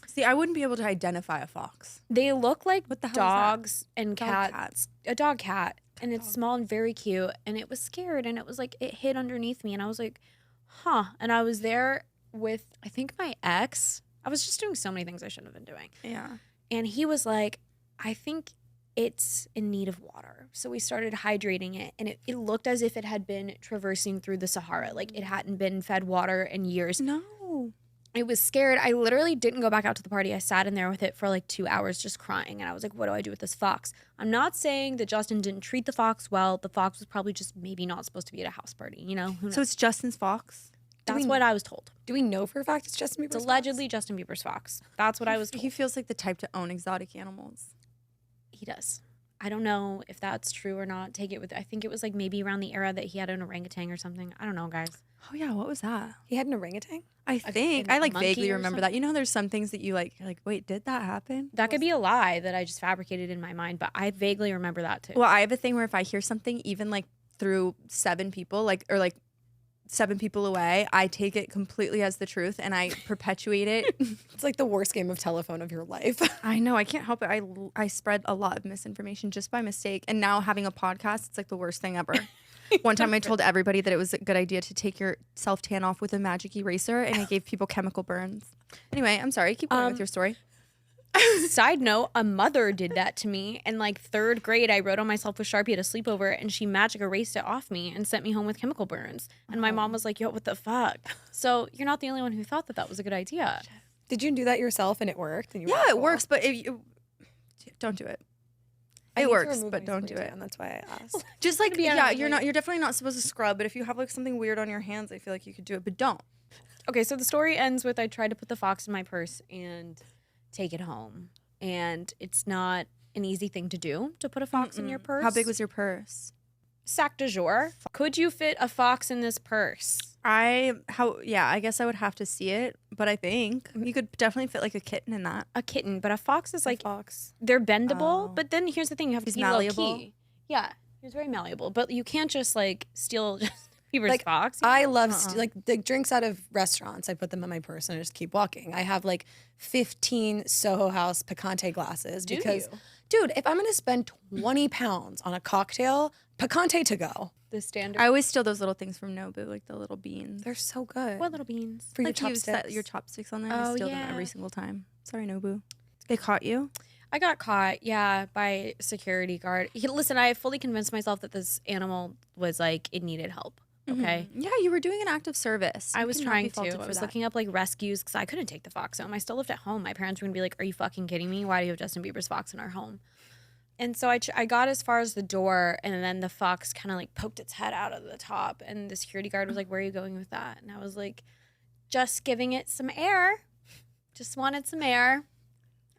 [SPEAKER 3] See, I wouldn't be able to identify a fox.
[SPEAKER 1] They look like
[SPEAKER 3] What the hell is that?
[SPEAKER 1] dogs and
[SPEAKER 3] Dog
[SPEAKER 1] cats.
[SPEAKER 3] cat.
[SPEAKER 1] A dog cat, and it's small and very cute, and it was scared, and it was like it hid underneath me, and I was like, "Huh." And I was there with I think my ex. I was just doing so many things I shouldn't have been doing,
[SPEAKER 3] Yeah.
[SPEAKER 1] and he was like, "I think it's in need of water." So we started hydrating it, and it looked as if it had been traversing through the Sahara, like it hadn't been fed water in years.
[SPEAKER 3] No.
[SPEAKER 1] It was scared. I literally didn't go back out to the party. I sat in there with it for like 2 hours just crying. And I was like, what do I do with this fox? I'm not saying that Justin didn't treat the fox well. The fox was probably just maybe not supposed to be at a house party, you know? Who knows?
[SPEAKER 3] So it's Justin's fox?
[SPEAKER 1] That's what I was told.
[SPEAKER 2] Do we know for a fact it's Justin Bieber's
[SPEAKER 1] It's allegedly Justin Bieber's fox. That's what I was told.
[SPEAKER 3] He feels like the type to own exotic animals.
[SPEAKER 1] He does. I don't know if that's true or not. Take it with, I think it was like maybe around the era that he had an orangutan or something. I don't know, guys.
[SPEAKER 3] Oh yeah, what was that?
[SPEAKER 2] He had an orangutan?
[SPEAKER 3] I think
[SPEAKER 1] a
[SPEAKER 3] I like
[SPEAKER 1] monkey
[SPEAKER 3] vaguely
[SPEAKER 1] or
[SPEAKER 3] remember that. You know, there's some things that you're like, wait, did that happen?
[SPEAKER 1] That could be a lie that I just fabricated in my mind, but I vaguely remember that too.
[SPEAKER 3] Well, I have a thing where if I hear something, even like through 7 people, like or like 7 people away, I take it completely as the truth and I perpetuate it.
[SPEAKER 2] It's like the worst game of telephone of your life.
[SPEAKER 3] I know, I can't help it. I spread a lot of misinformation just by mistake. And now having a podcast, it's like the worst thing ever. One time I told everybody that it was a good idea to take your self-tan off with a magic eraser, and it gave people chemical burns. Anyway, I'm sorry. Keep going with your story.
[SPEAKER 1] Side note, a mother did that to me in like 3rd grade. I wrote on myself with Sharpie at a sleepover, and she magic erased it off me and sent me home with chemical burns. And my mom was like, yo, what the fuck? So you're not the only one who thought that that was a good idea.
[SPEAKER 2] Did you do that yourself and it worked? And you were
[SPEAKER 3] Yeah,
[SPEAKER 2] like,
[SPEAKER 3] it
[SPEAKER 2] "Cool."
[SPEAKER 3] works, but don't do it.
[SPEAKER 2] I need
[SPEAKER 3] It
[SPEAKER 2] to
[SPEAKER 3] works,
[SPEAKER 2] remove
[SPEAKER 3] but
[SPEAKER 2] my
[SPEAKER 3] don't do
[SPEAKER 2] spray
[SPEAKER 3] it.
[SPEAKER 2] tan, that's why I asked.
[SPEAKER 3] Just like,
[SPEAKER 1] be
[SPEAKER 3] yeah,
[SPEAKER 1] honest,
[SPEAKER 3] you're definitely not supposed to scrub, but if you have like something weird on your hands, I feel like you could do it, but don't.
[SPEAKER 1] Okay, so the story ends with I tried to put the fox in my purse and take it home. And it's not an easy thing to do, to put a fox in your purse.
[SPEAKER 3] How big was your purse?
[SPEAKER 1] Sac du jour. Could you fit a fox in this purse?
[SPEAKER 3] I guess I would have to see it, but I think you could definitely fit like a kitten in that.
[SPEAKER 1] A kitten, but a fox is like,
[SPEAKER 2] Fox.
[SPEAKER 1] they're bendable,
[SPEAKER 3] Oh.
[SPEAKER 1] but then here's the thing, you have to
[SPEAKER 3] He's
[SPEAKER 1] be
[SPEAKER 3] malleable?
[SPEAKER 1] low key. Yeah, he's very malleable, but you can't just like steal Justin Bieber's
[SPEAKER 2] Like,
[SPEAKER 1] fox.
[SPEAKER 2] I love like the drinks out of restaurants. I put them in my purse and I just keep walking. I have like 15 Soho House Picante glasses
[SPEAKER 1] Do
[SPEAKER 2] because,
[SPEAKER 1] you?
[SPEAKER 2] dude, if I'm gonna spend 20 pounds on a cocktail, Picante to go.
[SPEAKER 1] The standard.
[SPEAKER 3] I always steal those little things from Nobu, like the little beans.
[SPEAKER 2] They're so good.
[SPEAKER 1] What little beans?
[SPEAKER 2] For your
[SPEAKER 3] Like you set
[SPEAKER 2] chopsticks.
[SPEAKER 3] your chopsticks on there.
[SPEAKER 1] Oh,
[SPEAKER 3] I steal them
[SPEAKER 1] yeah.
[SPEAKER 3] every single time. Sorry, Nobu. They caught you?
[SPEAKER 1] I got caught, yeah, by security guard. Listen, I fully convinced myself that this animal was like, it needed help. Okay.
[SPEAKER 3] Yeah, you were doing an act of service.
[SPEAKER 1] I
[SPEAKER 3] You
[SPEAKER 1] was
[SPEAKER 3] cannot be
[SPEAKER 1] trying
[SPEAKER 3] faulted
[SPEAKER 1] to. I
[SPEAKER 3] for
[SPEAKER 1] was
[SPEAKER 3] that.
[SPEAKER 1] looking up like rescues because I couldn't take the fox home. I still lived at home. My parents were gonna be like, "Are you fucking kidding me? Why do you have Justin Bieber's fox in our home?" And so I got as far as the door, and then the fox kind of like poked its head out of the top, and the security guard was like, "Where are you going with that?" And I was like, "Just giving it some air. Just wanted some air."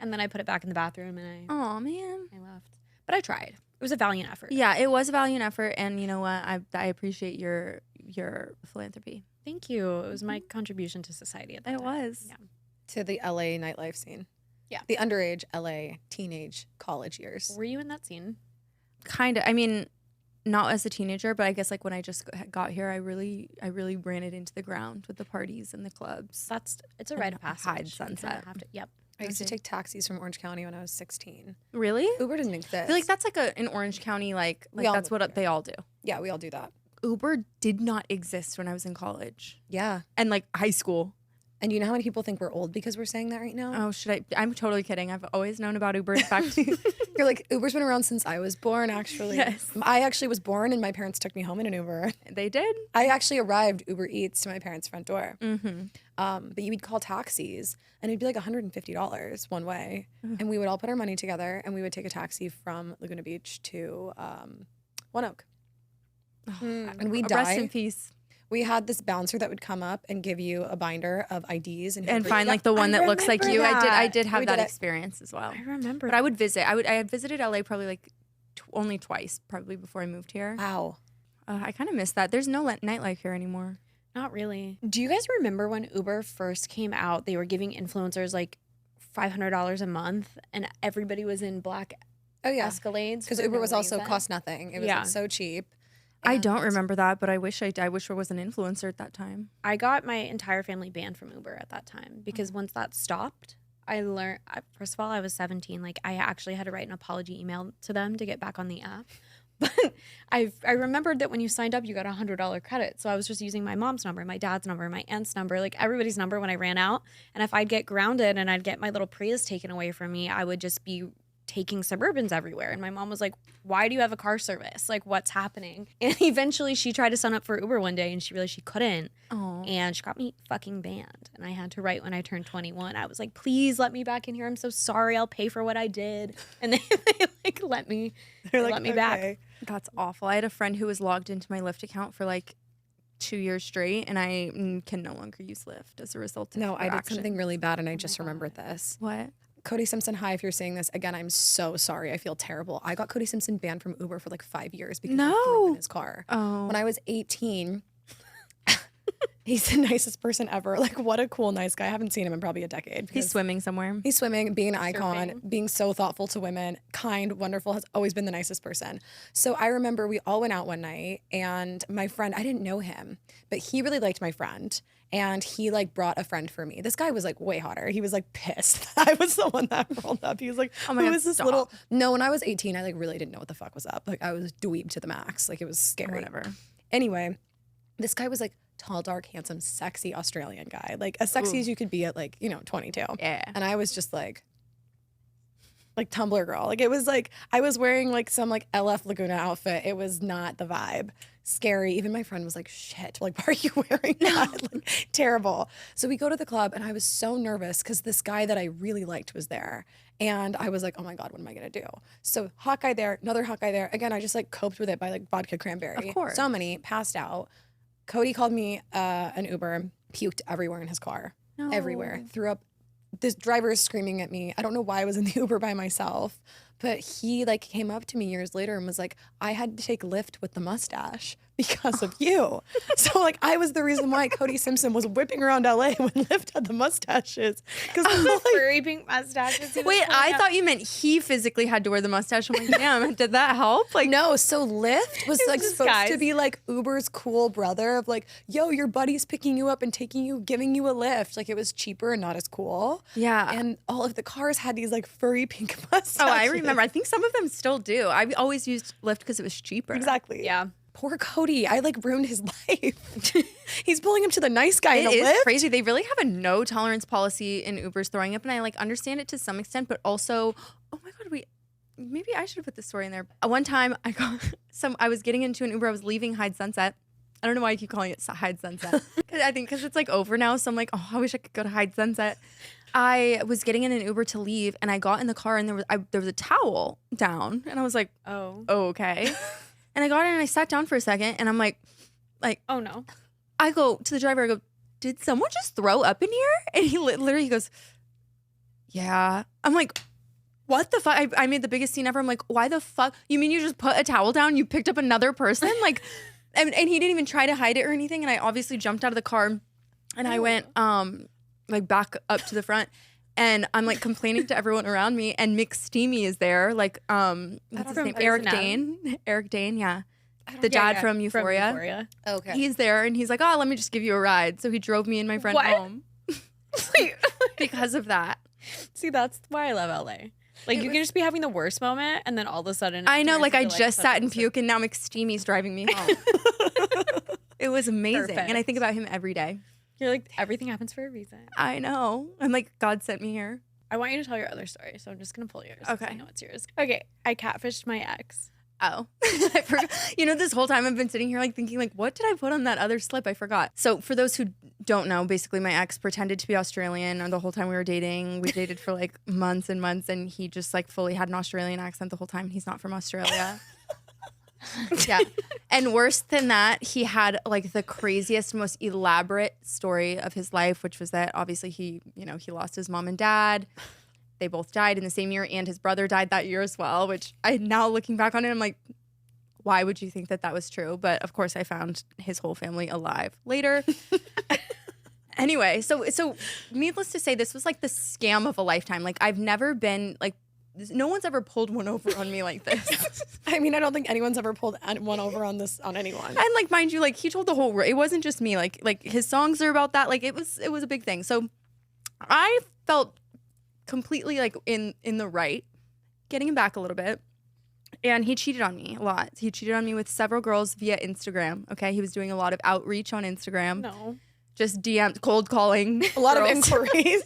[SPEAKER 1] And then I put it back in the bathroom, and
[SPEAKER 3] Oh man.
[SPEAKER 1] I left. But I tried. It was a valiant effort.
[SPEAKER 3] Yeah, it was a valiant effort, and you know what? I appreciate your philanthropy.
[SPEAKER 1] Thank you. It was my contribution to society at that
[SPEAKER 3] It
[SPEAKER 1] time.
[SPEAKER 3] was.
[SPEAKER 1] Yeah.
[SPEAKER 2] To the LA nightlife scene.
[SPEAKER 1] Yeah.
[SPEAKER 2] The underage LA teenage college years.
[SPEAKER 1] Were you in that scene?
[SPEAKER 3] Kind of. I mean, not as a teenager, but I guess like when I just got here, I really ran it into the ground with the parties and the clubs.
[SPEAKER 1] It's a
[SPEAKER 3] And
[SPEAKER 1] rite of passage.
[SPEAKER 3] Hyde
[SPEAKER 1] You kinda
[SPEAKER 3] Sunset.
[SPEAKER 1] have to- yep.
[SPEAKER 2] I used to
[SPEAKER 3] Okay.
[SPEAKER 2] take taxis from Orange County when I was 16.
[SPEAKER 3] Really?
[SPEAKER 2] Uber didn't exist.
[SPEAKER 3] I feel like that's like in Orange County, like
[SPEAKER 2] We all
[SPEAKER 3] that's
[SPEAKER 2] live
[SPEAKER 3] what they all do.
[SPEAKER 2] Yeah, we all do that.
[SPEAKER 3] Uber did not exist when I was in college
[SPEAKER 2] Yeah.
[SPEAKER 3] and like high school.
[SPEAKER 2] And you know how many people think we're old because we're saying that right now?
[SPEAKER 3] Oh, should I? I'm totally kidding. I've always known about Uber. In fact,
[SPEAKER 2] You're like, Uber's been around since I was born, actually.
[SPEAKER 3] Yes.
[SPEAKER 2] I actually was born and my parents took me home in an Uber.
[SPEAKER 3] they did.
[SPEAKER 2] I actually arrived Uber Eats to my parents' front door.
[SPEAKER 3] Mm-hmm.
[SPEAKER 2] But you would call taxis and it'd be like $150 one way. And we would all put our money together and we would take a taxi from Laguna Beach to One Oak. And we'd
[SPEAKER 3] Rest in
[SPEAKER 2] die.
[SPEAKER 3] peace.
[SPEAKER 2] We had this bouncer that would come up and give you a binder of IDs and,
[SPEAKER 3] And find like the one that looks like you.
[SPEAKER 1] remember
[SPEAKER 3] I
[SPEAKER 1] that.
[SPEAKER 3] did have
[SPEAKER 2] We
[SPEAKER 3] that
[SPEAKER 2] did it.
[SPEAKER 3] experience as well.
[SPEAKER 1] I remember.
[SPEAKER 3] But I would visit. I had visited LA probably like only twice, probably before I moved here.
[SPEAKER 2] Wow.
[SPEAKER 3] I kind of miss that. There's no nightlife here anymore.
[SPEAKER 1] Not really. Do you guys remember when Uber first came out? They were giving influencers like $500 a month, and everybody was in black
[SPEAKER 2] Oh, yeah.
[SPEAKER 1] Escalades.
[SPEAKER 2] Because
[SPEAKER 1] for
[SPEAKER 2] Uber
[SPEAKER 1] no
[SPEAKER 2] was also
[SPEAKER 1] reason.
[SPEAKER 2] cost nothing. It was
[SPEAKER 1] Yeah.
[SPEAKER 2] like, so cheap.
[SPEAKER 3] I
[SPEAKER 2] And-
[SPEAKER 3] don't remember that, but I wish I was an influencer at that time.
[SPEAKER 1] I got my entire family banned from Uber at that time because once that stopped, I learned. First of all, I was 17. Like I actually had to write an apology email to them to get back on the app. But I remembered that when you signed up, you got a $100 credit. So I was just using my mom's number, my dad's number, my aunt's number, like everybody's number when I ran out. And if I'd get grounded and I'd get my little Prius taken away from me, I would just be taking Suburbans everywhere. And my mom was like, "Why do you have a car service? Like, what's happening?" And eventually she tried to sign up for Uber one day and she realized she couldn't.
[SPEAKER 3] Oh,
[SPEAKER 1] And she got me fucking banned. And I had to write when I turned 21. I was like, "Please let me back in here. I'm so sorry. I'll pay for what I did." And they like let me back.
[SPEAKER 2] "Okay."
[SPEAKER 3] that's awful. I had a friend who was logged into my Lyft account for like 2 years straight, and I can no longer use Lyft as a result of
[SPEAKER 2] No,
[SPEAKER 3] her
[SPEAKER 2] I did
[SPEAKER 3] action.
[SPEAKER 2] something really bad
[SPEAKER 1] Oh
[SPEAKER 2] and I just remembered this.
[SPEAKER 3] What?
[SPEAKER 2] Cody Simpson, hi, if you're seeing this. Again, I'm so sorry. I feel terrible. I got Cody Simpson banned from Uber for like 5 years because he threw up
[SPEAKER 3] No.
[SPEAKER 2] in his car.
[SPEAKER 3] Oh,
[SPEAKER 2] When I was 18, He's the nicest person ever. Like, what a cool, nice guy. I haven't seen him in probably a decade.
[SPEAKER 3] He's
[SPEAKER 2] because
[SPEAKER 3] swimming somewhere.
[SPEAKER 2] He's swimming, being an icon,
[SPEAKER 1] Surfing.
[SPEAKER 2] being so thoughtful to women, kind, wonderful, has always been the nicest person. So I remember we all went out one night and my friend, I didn't know him, but he really liked my friend. And he like brought a friend for me. This guy was like way hotter. He was like pissed. I was the one that rolled up. He was like,
[SPEAKER 3] Oh my
[SPEAKER 2] who
[SPEAKER 3] God,
[SPEAKER 2] is this
[SPEAKER 3] stop.
[SPEAKER 2] little? No, when I was 18, I like really didn't know what the fuck was up. Like I was dweeb to the max. Like it was scary.
[SPEAKER 3] Whatever.
[SPEAKER 2] Anyway, this guy was like tall, dark, handsome, sexy Australian guy. Like as sexy as you could be at like, 22.
[SPEAKER 3] Yeah.
[SPEAKER 2] And I was just like Tumblr girl. Like it was like I was wearing like some like LF Laguna outfit. It was not the vibe. Scary. Even my friend was like, shit, like, why are you wearing that? Like, terrible. So we go to the club and I was so nervous because this guy that I really liked was there. And I was like, oh my God, what am I going to do? So hot guy there, another hot guy there. Again, I just like coped with it by like vodka cranberry.
[SPEAKER 3] Of course.
[SPEAKER 2] So many, passed out. Cody called me an Uber, puked everywhere in his car.
[SPEAKER 3] No.
[SPEAKER 2] Everywhere. Threw up. This driver is screaming at me. I don't know why I was in the Uber by myself, but he like came up to me years later and was like, I had to take Lyft with the mustache because of you. So like I was the reason why Cody Simpson was whipping around LA when Lyft had the mustaches. Because
[SPEAKER 1] The furry pink mustaches. he was
[SPEAKER 3] Wait,
[SPEAKER 1] pulling
[SPEAKER 3] I
[SPEAKER 1] out.
[SPEAKER 3] thought you meant he physically had to wear the mustache. I'm like, damn, did that help? Like,
[SPEAKER 2] no, so Lyft was like supposed to
[SPEAKER 1] disguise.
[SPEAKER 2] be like Uber's cool brother of like, yo, your buddy's picking you up and taking you, giving you a lift. Like it was cheaper and not as cool.
[SPEAKER 3] yeah.
[SPEAKER 2] And all of the cars had these like furry pink mustaches.
[SPEAKER 3] Oh, I remember. I think some of them still do. I always used Lyft because it was cheaper.
[SPEAKER 2] Exactly.
[SPEAKER 1] Yeah.
[SPEAKER 2] Poor Cody. I like ruined his life. He's pulling him to the nice guy in
[SPEAKER 3] It
[SPEAKER 2] a
[SPEAKER 3] is
[SPEAKER 2] Lyft.
[SPEAKER 3] crazy. They really have a no tolerance policy in Uber's throwing up, and I like understand it to some extent, but also, oh my God, maybe I should have put this story in there. One time I was getting into an Uber. I was leaving Hyde Sunset. I don't know why I keep calling it Hyde Sunset. I think because it's like over now. So I'm like, oh, I wish I could go to Hyde Sunset. I was getting in an Uber to leave, and I got in the car, and there was a towel down, and I was like,
[SPEAKER 1] Oh.
[SPEAKER 3] oh, okay. And I got in and I sat down for a second, and I'm like,
[SPEAKER 1] Oh no.
[SPEAKER 3] I go to the driver, I go, did someone just throw up in here? And he literally goes, yeah. I'm like, what the fuck? I made the biggest scene ever. I'm like, why the fuck? You mean you just put a towel down? You picked up another person? Like, and he didn't even try to hide it or anything. And I obviously jumped out of the car and I went like back up to the front. And I'm like complaining to everyone around me. And Mick Steamy is there. Like, what's his
[SPEAKER 1] From
[SPEAKER 3] name?
[SPEAKER 1] Grey's
[SPEAKER 3] Eric
[SPEAKER 1] Anatomy.
[SPEAKER 3] Dane. Eric Dane, yeah. The dad from Euphoria.
[SPEAKER 2] Okay.
[SPEAKER 3] He's there and he's like, oh, let me just give you a ride. So he drove me and my friend
[SPEAKER 1] What?
[SPEAKER 3] home
[SPEAKER 1] Wait.
[SPEAKER 3] because of that.
[SPEAKER 1] See, that's why I love LA. Like, you can just be having the worst moment, and then all of a sudden, it
[SPEAKER 3] I know,
[SPEAKER 1] turns
[SPEAKER 3] like I
[SPEAKER 1] into,
[SPEAKER 3] just
[SPEAKER 1] such
[SPEAKER 3] sat
[SPEAKER 1] a
[SPEAKER 3] and
[SPEAKER 1] blizzard.
[SPEAKER 3] puke and now McSteamy's driving me home. It was amazing. And I
[SPEAKER 1] Perfect.
[SPEAKER 3] think about him every day.
[SPEAKER 1] You're like, everything happens for a reason.
[SPEAKER 3] I know. I'm like, God sent me here.
[SPEAKER 1] I want you to tell your other story, so I'm just gonna pull yours. 'cause I
[SPEAKER 3] Okay.
[SPEAKER 1] know it's yours. Okay, I catfished my ex.
[SPEAKER 3] Oh, I forgot. You know, this whole time I've been sitting here like thinking like, what did I put on that other slip? I forgot. So for those who don't know, basically my ex pretended to be Australian and the whole time we were dating. We dated for like months and months and he just like fully had an Australian accent the whole time. He's not from Australia. Yeah. And worse than that, he had like the craziest, most elaborate story of his life, which was that obviously he lost his mom and dad. They both died in the same year and his brother died that year as well, which I now looking back on it, I'm like, why would you think that that was true? But of course I found his whole family alive later. Anyway, so needless to say, this was like the scam of a lifetime. Like I've never been like, no one's ever pulled one over on me like this.
[SPEAKER 2] I mean, I don't think anyone's ever pulled one over on anyone.
[SPEAKER 3] And like, mind you, like he told the whole, it wasn't just me. Like his songs are about that. Like it was a big thing. So I felt completely like in the right, getting him back a little bit. And he cheated on me a lot. He cheated on me with several girls via Instagram. Okay. He was doing a lot of outreach on Instagram.
[SPEAKER 1] No.
[SPEAKER 3] Just DM, cold calling.
[SPEAKER 2] A lot of
[SPEAKER 3] girls.
[SPEAKER 2] inquiries.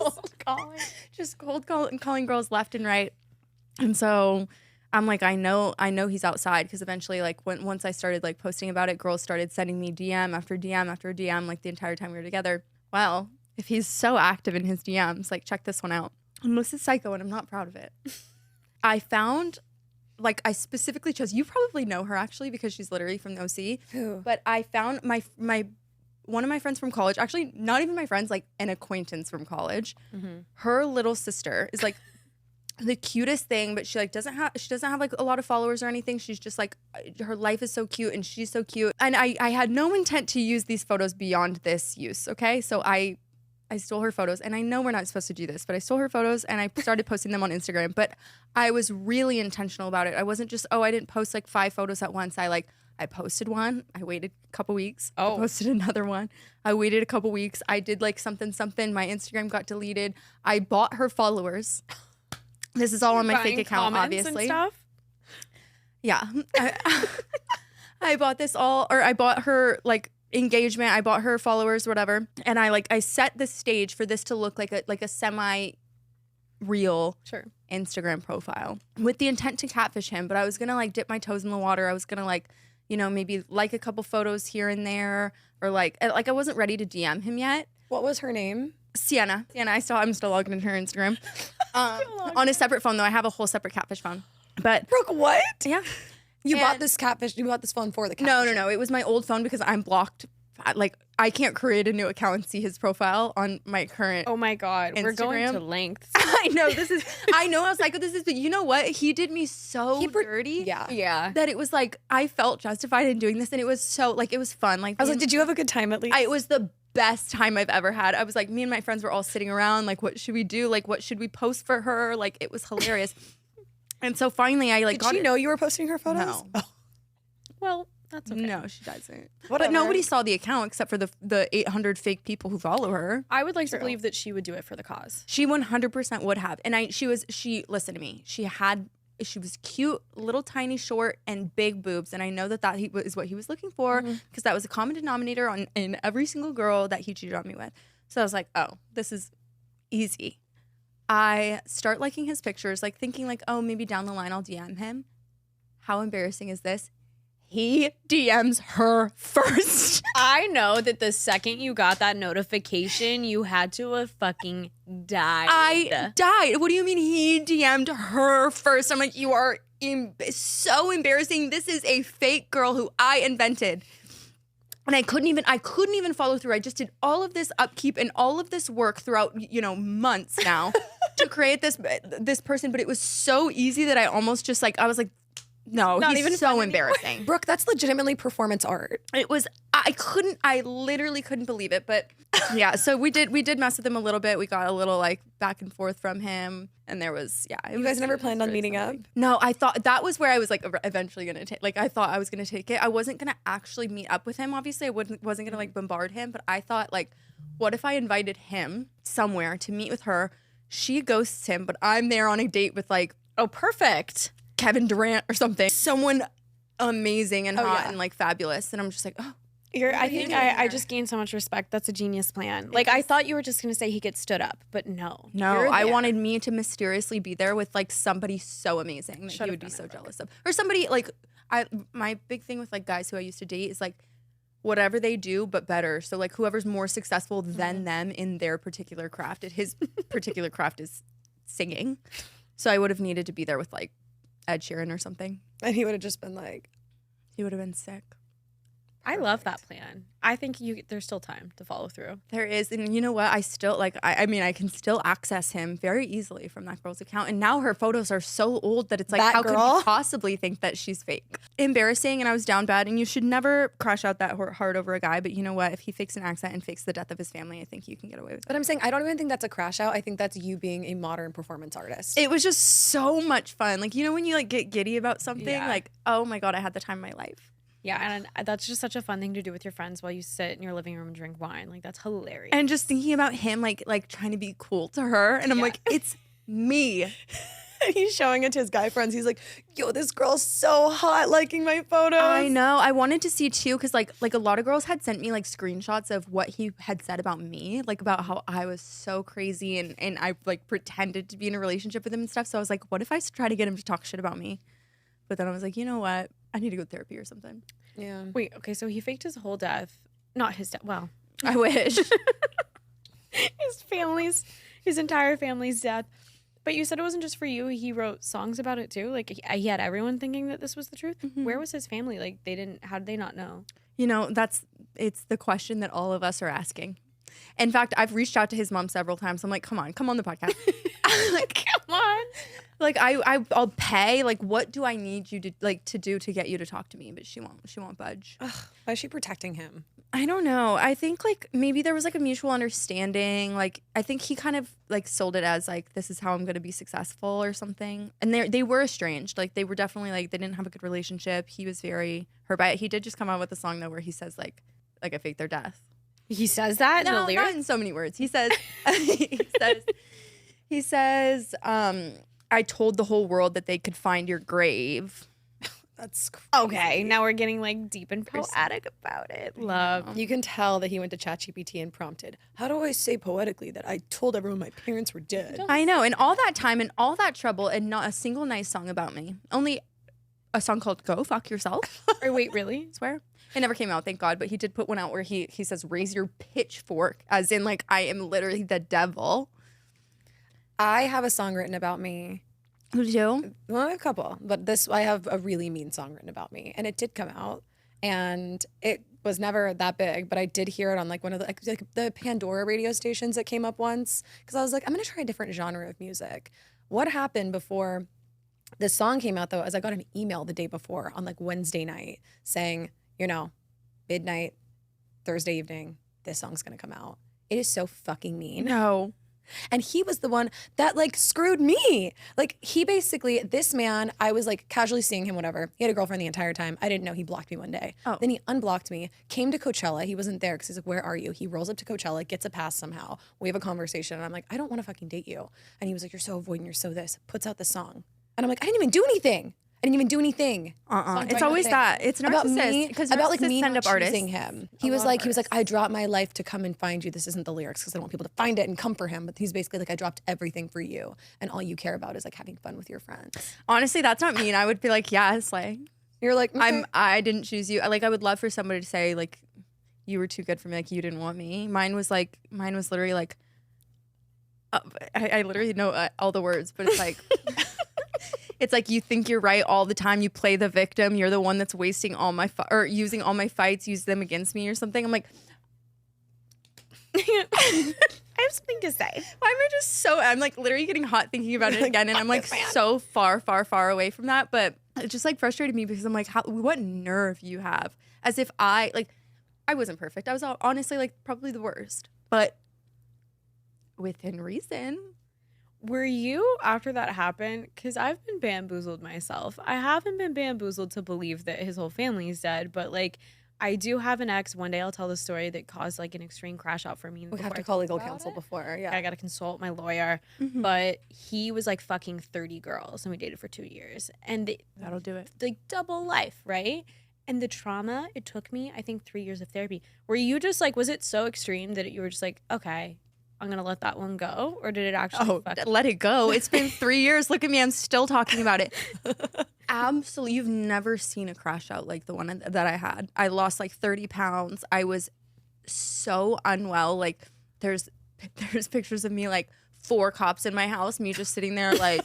[SPEAKER 3] Just calling girls left and right. And so I'm like, I know he's outside because eventually, like once I started like posting about it, girls started sending me DM after DM after DM like the entire time we were together. Well, if he's so active in his DMs, like check this one out. And this is psycho and I'm not proud of it. I found, like I specifically chose, you probably know her actually because she's literally from the OC.
[SPEAKER 2] Who?
[SPEAKER 3] But I found my one of my friends from college, actually not even my friends, like an acquaintance from college.
[SPEAKER 1] Mm-hmm.
[SPEAKER 3] Her little sister is like the cutest thing, but she doesn't have like a lot of followers or anything. She's just like, her life is so cute and she's so cute. And I had no intent to use these photos beyond this use. Okay. So I stole her photos, and I know we're not supposed to do this, but I stole her photos and I started posting them on Instagram, but I was really intentional about it. I wasn't just, I didn't post like 5 photos at once. I posted one. I waited a couple weeks. I posted another one. I waited a couple weeks. I did like something. My Instagram got deleted. I bought her followers. This is all on my fake account, obviously.
[SPEAKER 1] And stuff?
[SPEAKER 3] Yeah. I bought this all, or I bought her like engagement. I bought her followers, whatever. And I set the stage for this to look like a semi real Instagram profile with the intent to catfish him. But I was going to like dip my toes in the water. I was going to like, maybe like a couple photos here and there, or like I wasn't ready to DM him yet.
[SPEAKER 2] What was her name?
[SPEAKER 3] Sienna. I'm still logged into her Instagram. On a separate phone though. I have a whole separate catfish phone. But
[SPEAKER 2] Brooke, what?
[SPEAKER 3] Yeah.
[SPEAKER 2] You bought this phone for the catfish?
[SPEAKER 3] No. It was my old phone because I'm blocked. Like, I can't create a new account and see his profile on my current
[SPEAKER 1] Oh my God.
[SPEAKER 3] Instagram.
[SPEAKER 1] We're going to lengths.
[SPEAKER 3] I know how psycho this is, but you know what? He did me so dirty.
[SPEAKER 2] Yeah.
[SPEAKER 3] That it was like, I felt justified in doing this, and it was so, like, it was fun. Like,
[SPEAKER 2] I was like, did you have a good time at least?
[SPEAKER 3] It was the best time I've ever had. I was like, me and my friends were all sitting around, like, what should we do? Like, what should we post for her? Like, it was hilarious. And so finally I like
[SPEAKER 2] Did she know you were posting her photos?
[SPEAKER 3] No.
[SPEAKER 2] Oh.
[SPEAKER 1] Well, that's okay.
[SPEAKER 3] No, she doesn't.
[SPEAKER 2] Whatever.
[SPEAKER 3] But nobody saw the account except for the 800 fake people who follow her.
[SPEAKER 1] I would like to believe that she would do it for the cause.
[SPEAKER 3] She 100% would have. And she listen to me. She was cute, little tiny short and big boobs. And I know that is what he was looking for, because that was a common denominator in every single girl that he cheated on me with. So I was like, oh, this is easy. I start liking his pictures, like thinking like, oh, maybe down the line I'll DM him. How embarrassing is this? He DMs her first.
[SPEAKER 1] I know that the second you got that notification, you had to have fucking died.
[SPEAKER 3] I died. What do you mean he DM'd her first? I'm like, you are so embarrassing. This is a fake girl who I invented. And I couldn't even follow through. I just did all of this upkeep and all of this work throughout, months now to create this person. But it was so easy that I almost just I was like, no,
[SPEAKER 1] Not
[SPEAKER 3] he's
[SPEAKER 1] even
[SPEAKER 3] so embarrassing.
[SPEAKER 2] Brooke, that's legitimately performance art.
[SPEAKER 3] It was, I literally couldn't believe it. But yeah, so we did mess with him a little bit. We got a little back and forth from him. And there was,
[SPEAKER 2] You guys never planned on meeting up?
[SPEAKER 3] No, I thought that was where I was eventually going to take, I thought I was going to take it. I wasn't going to actually meet up with him. Obviously, I wasn't going to bombard him. But I thought what if I invited him somewhere to meet with her? She ghosts him, but I'm there on a date with
[SPEAKER 1] oh, perfect.
[SPEAKER 3] Kevin Durant or something. Someone amazing and hot and fabulous. And I'm just like, oh.
[SPEAKER 1] I think I just gained so much respect. That's a genius plan. I thought you were just going to say he gets stood up, but no.
[SPEAKER 3] No, I wanted me to mysteriously be there with somebody so amazing that he would be so jealous of. Or somebody my big thing with guys who I used to date is whatever they do, but better. So whoever's more successful than them in their particular craft. His particular craft is singing. So I would have needed to be there with Ed Sheeran or something.
[SPEAKER 2] And he would have just been
[SPEAKER 3] he would have been sick.
[SPEAKER 1] I love that plan. I think there's still time to follow through.
[SPEAKER 3] There is. And you know what? I still I can still access him very easily from that girl's account. And now her photos are so old that it's how could you possibly think that she's fake? Embarrassing, and I was down bad. And you should never crush out that hard over a guy. But you know what? If he fakes an accent and fakes the death of his family, I think you can get away with it.
[SPEAKER 2] But I'm saying I don't even think that's a crash out. I think that's you being a modern performance artist.
[SPEAKER 3] It was just so much fun. When you get giddy about something, oh my God, I had the time of my life.
[SPEAKER 1] Yeah, and that's just such a fun thing to do with your friends while you sit in your living room and drink wine. That's hilarious.
[SPEAKER 3] And just thinking about him, trying to be cool to her. And I'm it's me.
[SPEAKER 2] He's showing it to his guy friends. He's like, yo, this girl's so hot liking my photos.
[SPEAKER 3] I know. I wanted to see too, because a lot of girls had sent me screenshots of what he had said about me, about how I was so crazy and I pretended to be in a relationship with him and stuff. So I was like, what if I try to get him to talk shit about me? But then I was like, you know what? I need to go to therapy or something.
[SPEAKER 2] Yeah.
[SPEAKER 1] Wait, okay, so he faked his whole death. Not his death. Well,
[SPEAKER 3] I wish.
[SPEAKER 1] his entire family's death. But you said it wasn't just for you. He wrote songs about it too. He had everyone thinking that this was the truth. Mm-hmm. Where was his family? How did they not know?
[SPEAKER 3] It's the question that all of us are asking. In fact, I've reached out to his mom several times. I'm like, come on the podcast.
[SPEAKER 1] Come on.
[SPEAKER 3] Like I'll pay. Like, what do I need you to do to get you to talk to me? But she won't budge.
[SPEAKER 2] Ugh, why is she protecting him?
[SPEAKER 3] I don't know. I think like maybe there was like a mutual understanding. Like I think he kind of like sold it as like, this is how I'm gonna be successful or something. And they were estranged. Like they were definitely like, they didn't have a good relationship. He was very hurt by it. He did just come out with a song though where he says like I faked their death.
[SPEAKER 1] He says that in the
[SPEAKER 3] No,
[SPEAKER 1] lyrics?
[SPEAKER 3] not in so many words. He says he says I told the whole world that they could find your grave.
[SPEAKER 2] That's crazy.
[SPEAKER 1] Okay, now we're getting like deep and poetic about it. Love.
[SPEAKER 2] You can tell that he went to ChatGPT and prompted, how do I say poetically that I told everyone my parents were dead?
[SPEAKER 3] I know. And all that time and all that trouble and not a single nice song about me. Only a song called Go Fuck Yourself.
[SPEAKER 1] Or wait, really?
[SPEAKER 3] I swear. It never came out, thank God. But he did put one out where he says, raise your pitchfork, as in like, I am literally the devil.
[SPEAKER 2] I have a song written about me.
[SPEAKER 3] Who do?
[SPEAKER 2] Well, I have a couple, but I have a really mean song written about me, and it did come out, and it was never that big, but I did hear it on like one of the Pandora radio stations that came up once, because I was like, I'm gonna try a different genre of music. What happened before this song came out though, is I got an email the day before on like Wednesday night saying, midnight, Thursday evening, this song's gonna come out. It is so fucking mean.
[SPEAKER 3] No.
[SPEAKER 2] And he was the one that like screwed me. Like he basically, this man, I was like casually seeing him, whatever. He had a girlfriend the entire time. I didn't know he blocked me one day.
[SPEAKER 3] Oh.
[SPEAKER 2] Then he unblocked me, came to Coachella. He wasn't there because he's like, where are you? He rolls up to Coachella, gets a pass somehow. We have a conversation and I'm like, I don't want to fucking date you. And he was like, you're so avoidant, you're so this. Puts out the song. And I'm like, I didn't even do anything.
[SPEAKER 3] It's always that. It's
[SPEAKER 2] about
[SPEAKER 3] narcissist.
[SPEAKER 2] me,
[SPEAKER 3] Because
[SPEAKER 2] about like me
[SPEAKER 3] send
[SPEAKER 2] not
[SPEAKER 3] up artists.
[SPEAKER 2] choosing him. He was like, I dropped my life to come and find you. This isn't the lyrics because I don't want people to find it and come for him. But he's basically like, I dropped everything for you, and all you care about is like having fun with your friends.
[SPEAKER 3] Honestly, that's not mean. I would be like, yeah, it's like
[SPEAKER 2] You're like, okay.
[SPEAKER 3] I didn't choose you. Like I would love for somebody to say like, you were too good for me. Like you didn't want me. Mine was literally like, I literally know all the words, but it's like. It's like you think you're right all the time. You play the victim. You're the one that's wasting all my or using all my fights, use them against me or something. I'm like,
[SPEAKER 1] I have something to say.
[SPEAKER 3] why am I just so? I'm like literally getting hot thinking about it again, and I'm like so far away from that. But it just like frustrated me because I'm like, what nerve you have? As if I wasn't perfect. I was honestly like probably the worst, but within reason.
[SPEAKER 1] Were you, after that happened, because I've been bamboozled myself. I haven't been bamboozled to believe that his whole family is dead, but like I do have an ex. One day I'll tell the story that caused like an extreme crash out for me.
[SPEAKER 2] We have to call legal counsel before. Yeah,
[SPEAKER 1] I got to consult my lawyer. But he was like fucking 30 girls and we dated for 2 years. And
[SPEAKER 3] That'll do it.
[SPEAKER 1] Like double life, right? And the trauma, it took me, I think 3 years of therapy. Were you just like, was it so extreme that you were just like, okay, I'm going to let that one go? Or did it actually
[SPEAKER 3] let it go? It's been 3 years. Look at me. I'm still talking about it. Absolutely. You've never seen a crash out like the one that I had. I lost like 30 pounds. I was so unwell. Like there's pictures of me like 4 cops in my house, me just sitting there like,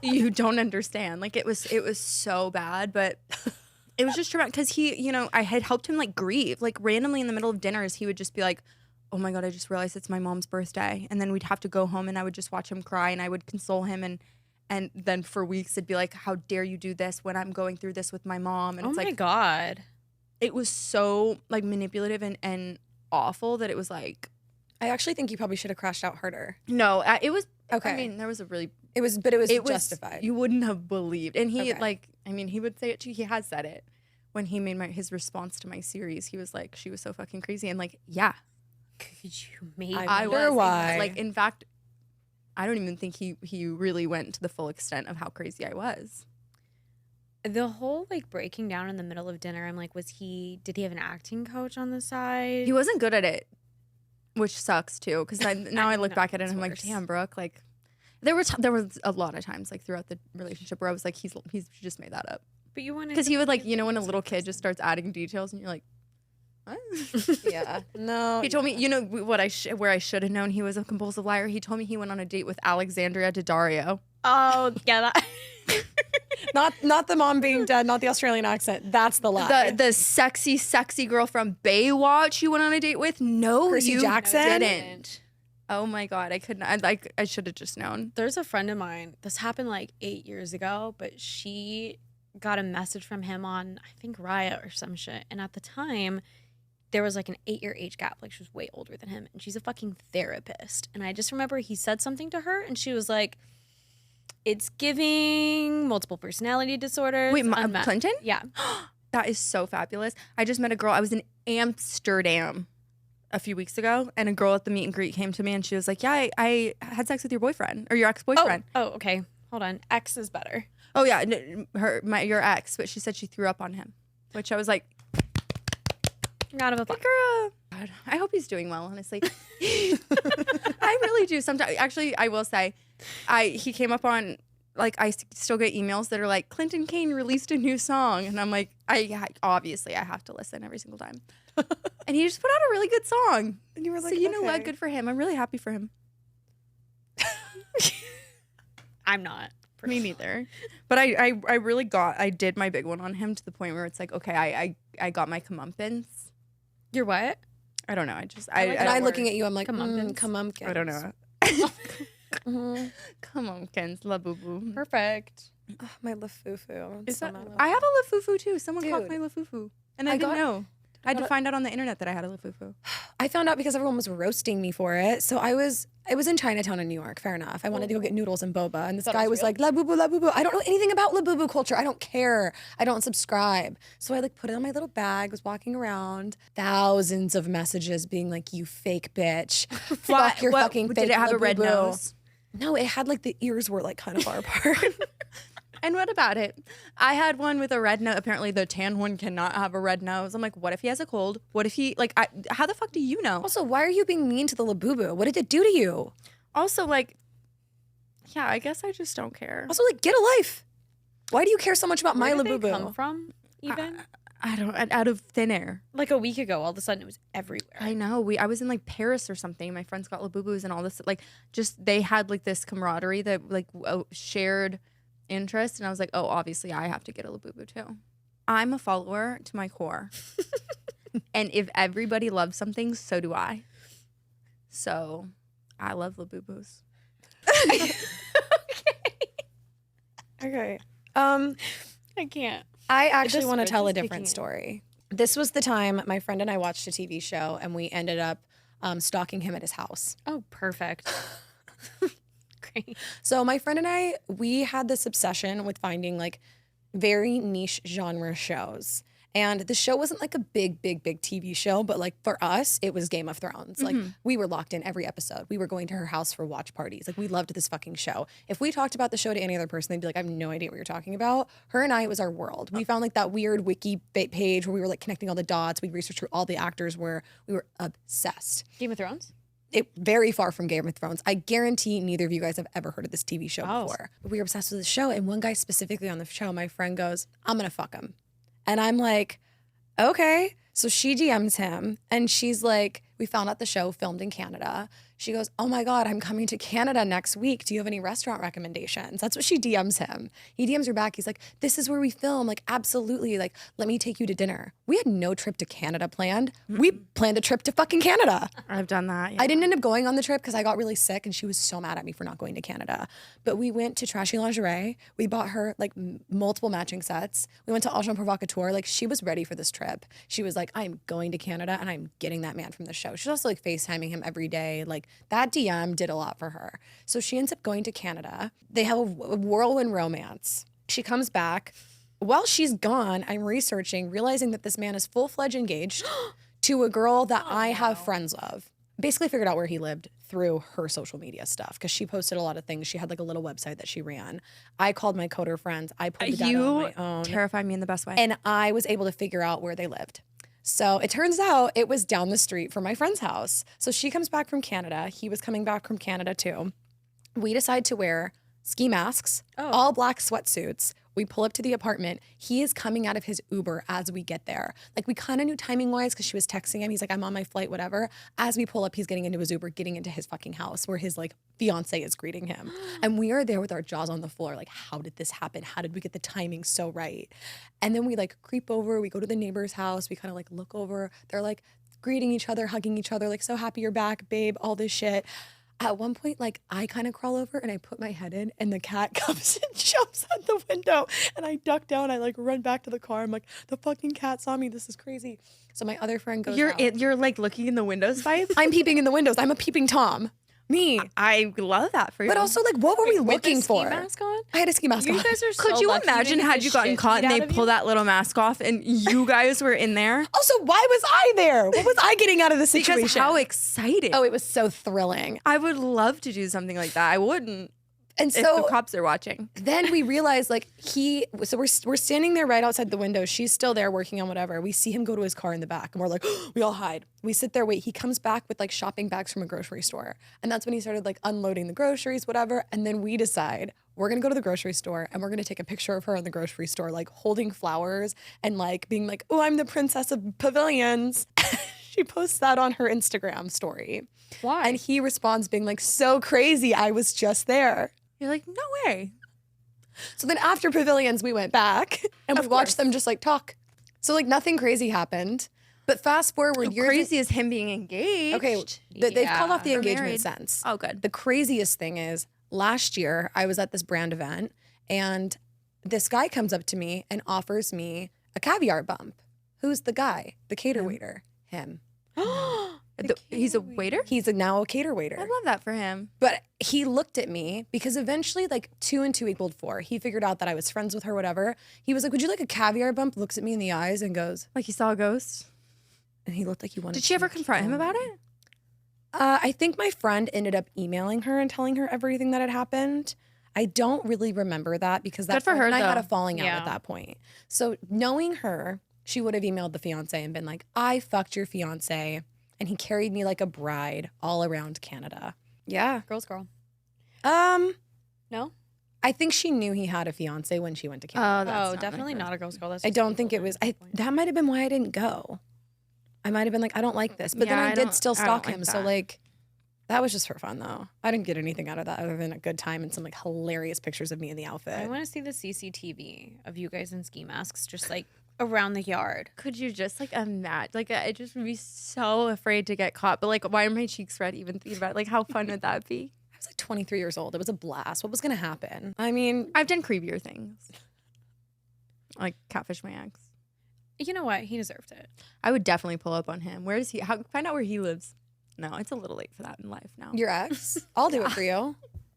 [SPEAKER 3] you don't understand. Like it was so bad, but it was just traumatic because he, I had helped him like grieve. Like randomly in the middle of dinners, he would just be like, oh my God, I just realized it's my mom's birthday. And then we'd have to go home and I would just watch him cry and I would console him. And then for weeks it'd be like, how dare you do this when I'm going through this with my mom? And
[SPEAKER 1] oh
[SPEAKER 3] it's
[SPEAKER 1] my
[SPEAKER 3] like,
[SPEAKER 1] God.
[SPEAKER 3] It was so like manipulative and awful that it was like.
[SPEAKER 2] I actually think you probably should have crashed out harder.
[SPEAKER 3] No, it was.
[SPEAKER 2] Okay.
[SPEAKER 3] I mean, there was a really.
[SPEAKER 2] It was justified.
[SPEAKER 3] You wouldn't have believed. And he
[SPEAKER 2] Okay.
[SPEAKER 3] he would say it too. He has said it. When he made his response to my series, he was like, she was so fucking crazy. And like, yeah.
[SPEAKER 1] Could you make
[SPEAKER 2] I wonder why.
[SPEAKER 3] Like, in fact, I don't even think he really went to the full extent of how crazy I was.
[SPEAKER 1] The whole like breaking down in the middle of dinner, I'm like, did he have an acting coach on the side?
[SPEAKER 3] He wasn't good at it, which sucks too. Because now I look back at it and I'm like,
[SPEAKER 1] worse.
[SPEAKER 3] damn, Brooke. Like, there was a lot of times like throughout the relationship where I was like, he's just made that up.
[SPEAKER 1] But you wanted
[SPEAKER 3] because he would like, when a little kid just starts adding details and you're like, what?
[SPEAKER 2] Yeah. No.
[SPEAKER 3] He told me, where I should have known he was a compulsive liar. He told me he went on a date with Alexandria Daddario.
[SPEAKER 1] Oh yeah.
[SPEAKER 2] Not the mom being dead, not the Australian accent. That's the lie.
[SPEAKER 3] The sexy girl from Baywatch you went on a date with? No,
[SPEAKER 2] Percy
[SPEAKER 3] you
[SPEAKER 2] Jackson?
[SPEAKER 3] didn't. Oh my God, I couldn't. I should have just known.
[SPEAKER 1] There's a friend of mine. This happened like 8 years ago, but she got a message from him on, I think, Riot or some shit. And at the time, there was like an 8-year age gap. Like, she was way older than him. And she's a fucking therapist. And I just remember he said something to her and she was like, it's giving multiple personality disorders.
[SPEAKER 3] Wait, Clinton?
[SPEAKER 1] Yeah.
[SPEAKER 3] That is so fabulous. I just met a girl. I was in Amsterdam a few weeks ago, and a girl at the meet and greet came to me and she was like, yeah, I had sex with your boyfriend or your ex-boyfriend.
[SPEAKER 1] Oh, okay. Hold on. X is better.
[SPEAKER 3] Oh yeah, your ex, but she said she threw up on him, which I was like,
[SPEAKER 1] Round of applause.
[SPEAKER 3] girl. God, I hope he's doing well, honestly. I really do. Sometimes, actually, I will say, he came up on, like, I still get emails that are like, Clinton Kane released a new song, and I'm like, obviously I have to listen every single time. And he just put out a really good song,
[SPEAKER 2] And you were like,
[SPEAKER 3] so you know what?
[SPEAKER 2] okay.
[SPEAKER 3] Good for him. I'm really happy for him.
[SPEAKER 1] I'm not.
[SPEAKER 3] Me neither. But I really I did my big one on him to the point where it's like, okay, I got my comeuppance.
[SPEAKER 1] You're what?
[SPEAKER 3] I don't know. I just
[SPEAKER 1] I like
[SPEAKER 2] And
[SPEAKER 1] that
[SPEAKER 2] I
[SPEAKER 1] word.
[SPEAKER 2] looking at you, I'm like,
[SPEAKER 1] Comeuppance.
[SPEAKER 2] comeuppance.
[SPEAKER 3] I don't know.
[SPEAKER 2] Mhm.
[SPEAKER 3] Comeuppance, la boo boo.
[SPEAKER 1] Perfect.
[SPEAKER 2] Oh, my lafufu.
[SPEAKER 1] Is that-
[SPEAKER 3] I have a lafufu too. Someone called
[SPEAKER 2] Dude.
[SPEAKER 3] my lafufu, and I
[SPEAKER 2] I
[SPEAKER 3] didn't
[SPEAKER 2] got-
[SPEAKER 3] know. I had to
[SPEAKER 2] got-
[SPEAKER 3] find out on the internet that I had a lafufu.
[SPEAKER 2] I found out because everyone was roasting me for it. So it was in Chinatown in New York. Fair enough. I wanted to go get noodles and boba, and this
[SPEAKER 1] Thought it
[SPEAKER 2] guy
[SPEAKER 1] was
[SPEAKER 2] was
[SPEAKER 1] real?
[SPEAKER 2] like, "La boo boo, la boo boo." I don't know anything about la boo boo culture. I don't care. I don't subscribe. So I like put it on my little bag. Was walking around, thousands of messages being like, "You fake bitch, fuck your fucking fake."
[SPEAKER 3] Did it have a red
[SPEAKER 2] Labubu."
[SPEAKER 3] nose?
[SPEAKER 2] No, it had like the ears were like kind of far apart.
[SPEAKER 3] And what about it? I had one with a red nose. Apparently, the tan one cannot have a red nose. I'm like, what if he has a cold? What if he how the fuck do you know?
[SPEAKER 2] Also, why are you being mean to the labubu? What did it do to you?
[SPEAKER 3] Also, like, yeah, I guess I just don't care.
[SPEAKER 2] Also, like, get a life. Why do you care so much about my
[SPEAKER 1] Where did they
[SPEAKER 2] labubu?
[SPEAKER 1] come from? Even
[SPEAKER 3] I don't. Out of thin air.
[SPEAKER 1] like a week ago, all of a sudden it was everywhere.
[SPEAKER 3] I know. I was in like Paris or something. My friends got labubus and all this. Like, just they had like this camaraderie that like shared interest, and I was like, oh, obviously I have to get a labubu too. I'm a follower to my core, and if everybody loves something, so do I. So, I love labubus.
[SPEAKER 2] Okay.
[SPEAKER 1] I can't.
[SPEAKER 2] I actually
[SPEAKER 1] This
[SPEAKER 2] want to
[SPEAKER 1] fridge
[SPEAKER 2] tell
[SPEAKER 1] is
[SPEAKER 2] a different
[SPEAKER 1] kicking in.
[SPEAKER 2] story. This was the time my friend and I watched a TV show, and we ended up stalking him at his house.
[SPEAKER 1] Oh, perfect. Great.
[SPEAKER 2] So my friend and I, we had this obsession with finding like very niche genre shows. And the show wasn't like a big TV show, but like for us, it was Game of Thrones. Like we were locked in every episode. We were going to her house for watch parties. Like we loved this fucking show. If we talked about the show to any other person, they'd be like, I have no idea what you're talking about. Her and I, it was our world. We found like that weird wiki page where we were like connecting all the dots. We researched who all the actors were. We were obsessed.
[SPEAKER 1] Game of Thrones?
[SPEAKER 2] It very far from Game of Thrones. I guarantee neither of you guys have ever heard of this TV show
[SPEAKER 1] Oh.
[SPEAKER 2] before. But we were obsessed with the show. And one guy specifically on the show, my friend goes, I'm going to fuck him. And I'm like, okay. So she DMs him and she's like, we found out the show filmed in Canada. She goes, oh my God, I'm coming to Canada next week. Do you have any restaurant recommendations? That's what she DMs him. He DMs her back. He's like, this is where we film. Like, absolutely. Like, let me take you to dinner. We had no trip to Canada planned. We planned a trip to fucking Canada.
[SPEAKER 3] I've done that. Yeah.
[SPEAKER 2] I didn't end up going on the trip because I got really sick and she was so mad at me for not going to Canada. But we went to Trashy Lingerie. We bought her like multiple matching sets. We went to Agent Provocateur. Like she was ready for this trip. She was like, I'm going to Canada and I'm getting that man from the show. She's also like FaceTiming him every day. Like that DM did a lot for her. So she ends up going to Canada. They have a whirlwind romance. She comes back. While she's gone, I'm researching, realizing that this man is full-fledged engaged to a girl that I have friends of. Basically figured out where he lived through her social media stuff because she posted a lot of things. She had like a little website that she ran. I called my coder friends. I pulled the data on my own.
[SPEAKER 3] terrify me in the best way.
[SPEAKER 2] And I was able to figure out where they lived. So it turns out it was down the street from my friend's house. So she comes back from Canada. He was coming back from Canada too. We decide to wear ski masks, all black sweatsuits. We pull up to the apartment. He is coming out of his Uber as we get there. Like we kind of knew timing wise because she was texting him. He's like, I'm on my flight, whatever. As we pull up, he's getting into his Uber, getting into his fucking house where his like fiance is greeting him. And we are there with our jaws on the floor. Like, how did this happen? How did we get the timing so right? And then we like creep over. We go to the neighbor's house. We kind of like look over. They're like greeting each other, hugging each other. Like, so happy you're back, babe, all this shit. At one point, like, I kind of crawl over and I put my head in and the cat comes and jumps out the window and I duck down. I like run back to the car. I'm like, the fucking cat saw me. This is crazy. So my other friend goes out.
[SPEAKER 3] You're like looking in the windows, vibe.
[SPEAKER 2] I'm peeping in the windows. I'm a peeping Tom. Me.
[SPEAKER 3] I love that for you.
[SPEAKER 2] But also, like, what were we looking
[SPEAKER 1] With a
[SPEAKER 2] for?
[SPEAKER 1] ski mask on?
[SPEAKER 2] I had a ski mask on.
[SPEAKER 1] You guys are so
[SPEAKER 3] could you
[SPEAKER 1] lucky
[SPEAKER 3] imagine
[SPEAKER 1] didn't
[SPEAKER 3] had
[SPEAKER 1] get
[SPEAKER 3] you gotten
[SPEAKER 1] shit
[SPEAKER 3] caught and
[SPEAKER 1] beat
[SPEAKER 3] they
[SPEAKER 1] out of
[SPEAKER 3] pull
[SPEAKER 1] you?
[SPEAKER 3] that little mask off and you guys were in there?
[SPEAKER 2] Also, why was I there? What was I getting out of the situation?
[SPEAKER 3] Because how excited.
[SPEAKER 2] Oh, it was so thrilling.
[SPEAKER 3] I would love to do something like that. I wouldn't
[SPEAKER 2] And
[SPEAKER 3] if
[SPEAKER 2] so
[SPEAKER 3] the cops are watching.
[SPEAKER 2] then we realized, like, so we're standing there right outside the window. She's still there working on whatever. We see him go to his car in the back and we're like, we all hide. We sit there, wait. He comes back with like shopping bags from a grocery store. And that's when he started like unloading the groceries, whatever. And then we decide we're going to go to the grocery store and we're going to take a picture of her in the grocery store, like holding flowers and like being like, oh, I'm the princess of pavilions. She posts that on her Instagram story.
[SPEAKER 1] Why?
[SPEAKER 2] And he responds being like, so crazy. I was just there.
[SPEAKER 3] You're like, no way.
[SPEAKER 2] So then after pavilions, we went back and we watched them just like talk. So like nothing crazy happened. But fast forward, years
[SPEAKER 3] Crazy is him being engaged.
[SPEAKER 2] Okay, they've called off the
[SPEAKER 3] Or
[SPEAKER 2] engagement
[SPEAKER 3] married.
[SPEAKER 2] since.
[SPEAKER 3] Oh, good.
[SPEAKER 2] The craziest thing is last year I was at this brand event and this guy comes up to me and offers me a caviar bump. Who's the guy? The cater waiter. Him.
[SPEAKER 3] He's a waiter?
[SPEAKER 2] He's now a cater waiter.
[SPEAKER 3] I love that for him.
[SPEAKER 2] But he looked at me because eventually, like 2 and 2 equaled 4. He figured out that I was friends with her, whatever. He was like, "Would you like a caviar bump?" Looks at me in the eyes and goes,
[SPEAKER 3] Like he saw a ghost.
[SPEAKER 2] and he looked like he wanted.
[SPEAKER 3] Did she ever
[SPEAKER 2] to
[SPEAKER 3] confront him
[SPEAKER 2] kill
[SPEAKER 3] about
[SPEAKER 2] me.
[SPEAKER 3] it?
[SPEAKER 2] I think my friend ended up emailing her and telling her everything that had happened. I don't really remember that because that
[SPEAKER 3] Good for
[SPEAKER 2] friend
[SPEAKER 3] her,
[SPEAKER 2] and I had a
[SPEAKER 3] though.
[SPEAKER 2] falling out
[SPEAKER 1] Yeah.
[SPEAKER 2] at that point. So knowing her, she would have emailed the fiance and been like, "I fucked your fiance, and he carried me like a bride all around Canada." Yeah.
[SPEAKER 1] Girls, girl. No?
[SPEAKER 2] I think she knew he had a fiance when she went to Canada.
[SPEAKER 3] that's
[SPEAKER 1] Oh,
[SPEAKER 3] not
[SPEAKER 1] definitely
[SPEAKER 3] my
[SPEAKER 1] not a girl's girl. That's
[SPEAKER 2] I
[SPEAKER 1] just
[SPEAKER 2] don't
[SPEAKER 1] people
[SPEAKER 2] think it
[SPEAKER 1] that
[SPEAKER 2] was.
[SPEAKER 1] are at that point.
[SPEAKER 2] That might have been why I didn't go. I might have been like, I don't like this, but then
[SPEAKER 3] Yeah,
[SPEAKER 2] I
[SPEAKER 3] I
[SPEAKER 2] did
[SPEAKER 3] don't-
[SPEAKER 2] still
[SPEAKER 3] I don't
[SPEAKER 2] stalk
[SPEAKER 3] like
[SPEAKER 2] him. So
[SPEAKER 3] that.
[SPEAKER 2] like, that was just for fun though. I didn't get anything out of that other than a good time and some like hilarious pictures of me in the outfit.
[SPEAKER 1] I want to see the CCTV of you guys in ski masks just like around the yard.
[SPEAKER 3] Could you just like imagine? Like, I just would be so afraid to get caught. But like, why are my cheeks red even thinking about it? Like, how fun would that be?
[SPEAKER 2] I was like 23 years old. It was a blast. What was gonna happen? I mean,
[SPEAKER 3] I've done creepier things. Like catfish my ex.
[SPEAKER 1] You know what? He deserved it.
[SPEAKER 3] I would definitely pull up on him. Where is he? Find out where he lives. No, it's a little late for that in life now.
[SPEAKER 2] your ex. I'll do it for you.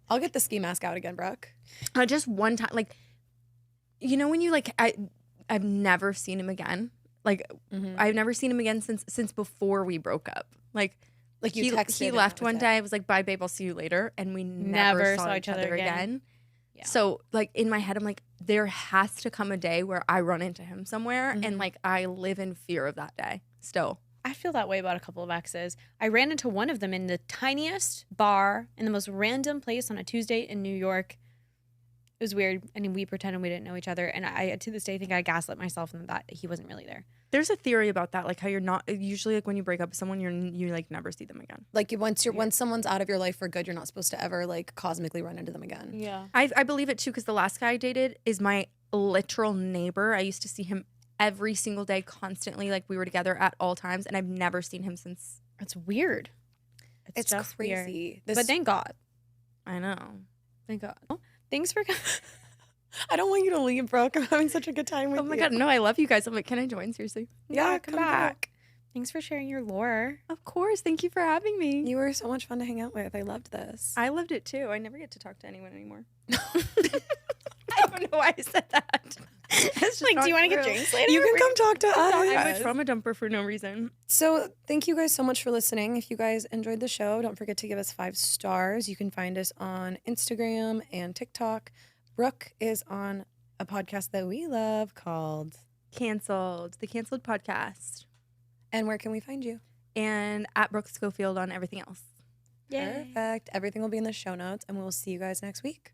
[SPEAKER 2] I'll get the ski mask out again, Brooke.
[SPEAKER 3] Just one time, like, you know, when you like, I've never seen him again. Like, I've never seen him again since before we broke up. Like
[SPEAKER 2] you
[SPEAKER 3] he
[SPEAKER 2] texted
[SPEAKER 3] he
[SPEAKER 2] and
[SPEAKER 3] left
[SPEAKER 2] that was
[SPEAKER 3] one
[SPEAKER 2] it.
[SPEAKER 3] day. I was like, bye, babe, I'll see you later, and we never saw each other again.
[SPEAKER 1] Yeah.
[SPEAKER 3] So like in my head, I'm like, there has to come a day where I run into him somewhere, and like I live in fear of that day still.
[SPEAKER 1] I feel that way about a couple of exes. I ran into one of them in the tiniest bar in the most random place on a Tuesday in New York. It was weird. And we pretended we didn't know each other. And I, to this day, think I gaslit myself and that he wasn't really there.
[SPEAKER 3] There's a theory about that, like how you're not usually like when you break up with someone, you like never see them again.
[SPEAKER 2] Like once someone's out of your life for good, you're not supposed to ever like cosmically run into them again.
[SPEAKER 1] Yeah.
[SPEAKER 3] I believe it too because the last guy I dated is my literal neighbor. I used to see him every single day, constantly. Like we were together at all times, and I've never seen him since.
[SPEAKER 1] It's weird.
[SPEAKER 2] It's
[SPEAKER 1] just
[SPEAKER 2] crazy.
[SPEAKER 1] Weird. But thank God.
[SPEAKER 3] I know.
[SPEAKER 1] Thank God. Thanks for coming.
[SPEAKER 2] I don't want you to leave, Brooke. I'm having such a good time with
[SPEAKER 3] Oh my
[SPEAKER 2] you.
[SPEAKER 3] god, no, I love you guys. I'm like, can I join? Seriously?
[SPEAKER 2] Yeah,
[SPEAKER 1] come
[SPEAKER 2] come
[SPEAKER 1] back. Thanks for sharing your lore.
[SPEAKER 3] Of course. Thank you for having me.
[SPEAKER 2] You were so much fun to hang out with. I loved this.
[SPEAKER 3] I loved it too. I never get to talk to anyone anymore. I don't know why I said that. It's just
[SPEAKER 1] Like,
[SPEAKER 3] not
[SPEAKER 1] do you want to get
[SPEAKER 3] true.
[SPEAKER 1] drinks later?
[SPEAKER 2] You can come talk to
[SPEAKER 3] I'm a
[SPEAKER 2] us.
[SPEAKER 3] trauma dumper for no reason.
[SPEAKER 2] So thank you guys so much for listening. If you guys enjoyed the show, don't forget to give us 5 stars. You can find us on Instagram and TikTok. Brooke is on a podcast that we love called
[SPEAKER 3] Canceled. The Canceled podcast.
[SPEAKER 2] And where can we find you?
[SPEAKER 3] And at Brooke Schofield on everything else.
[SPEAKER 2] Perfect. Everything will be in the show notes, and we'll see you guys next week.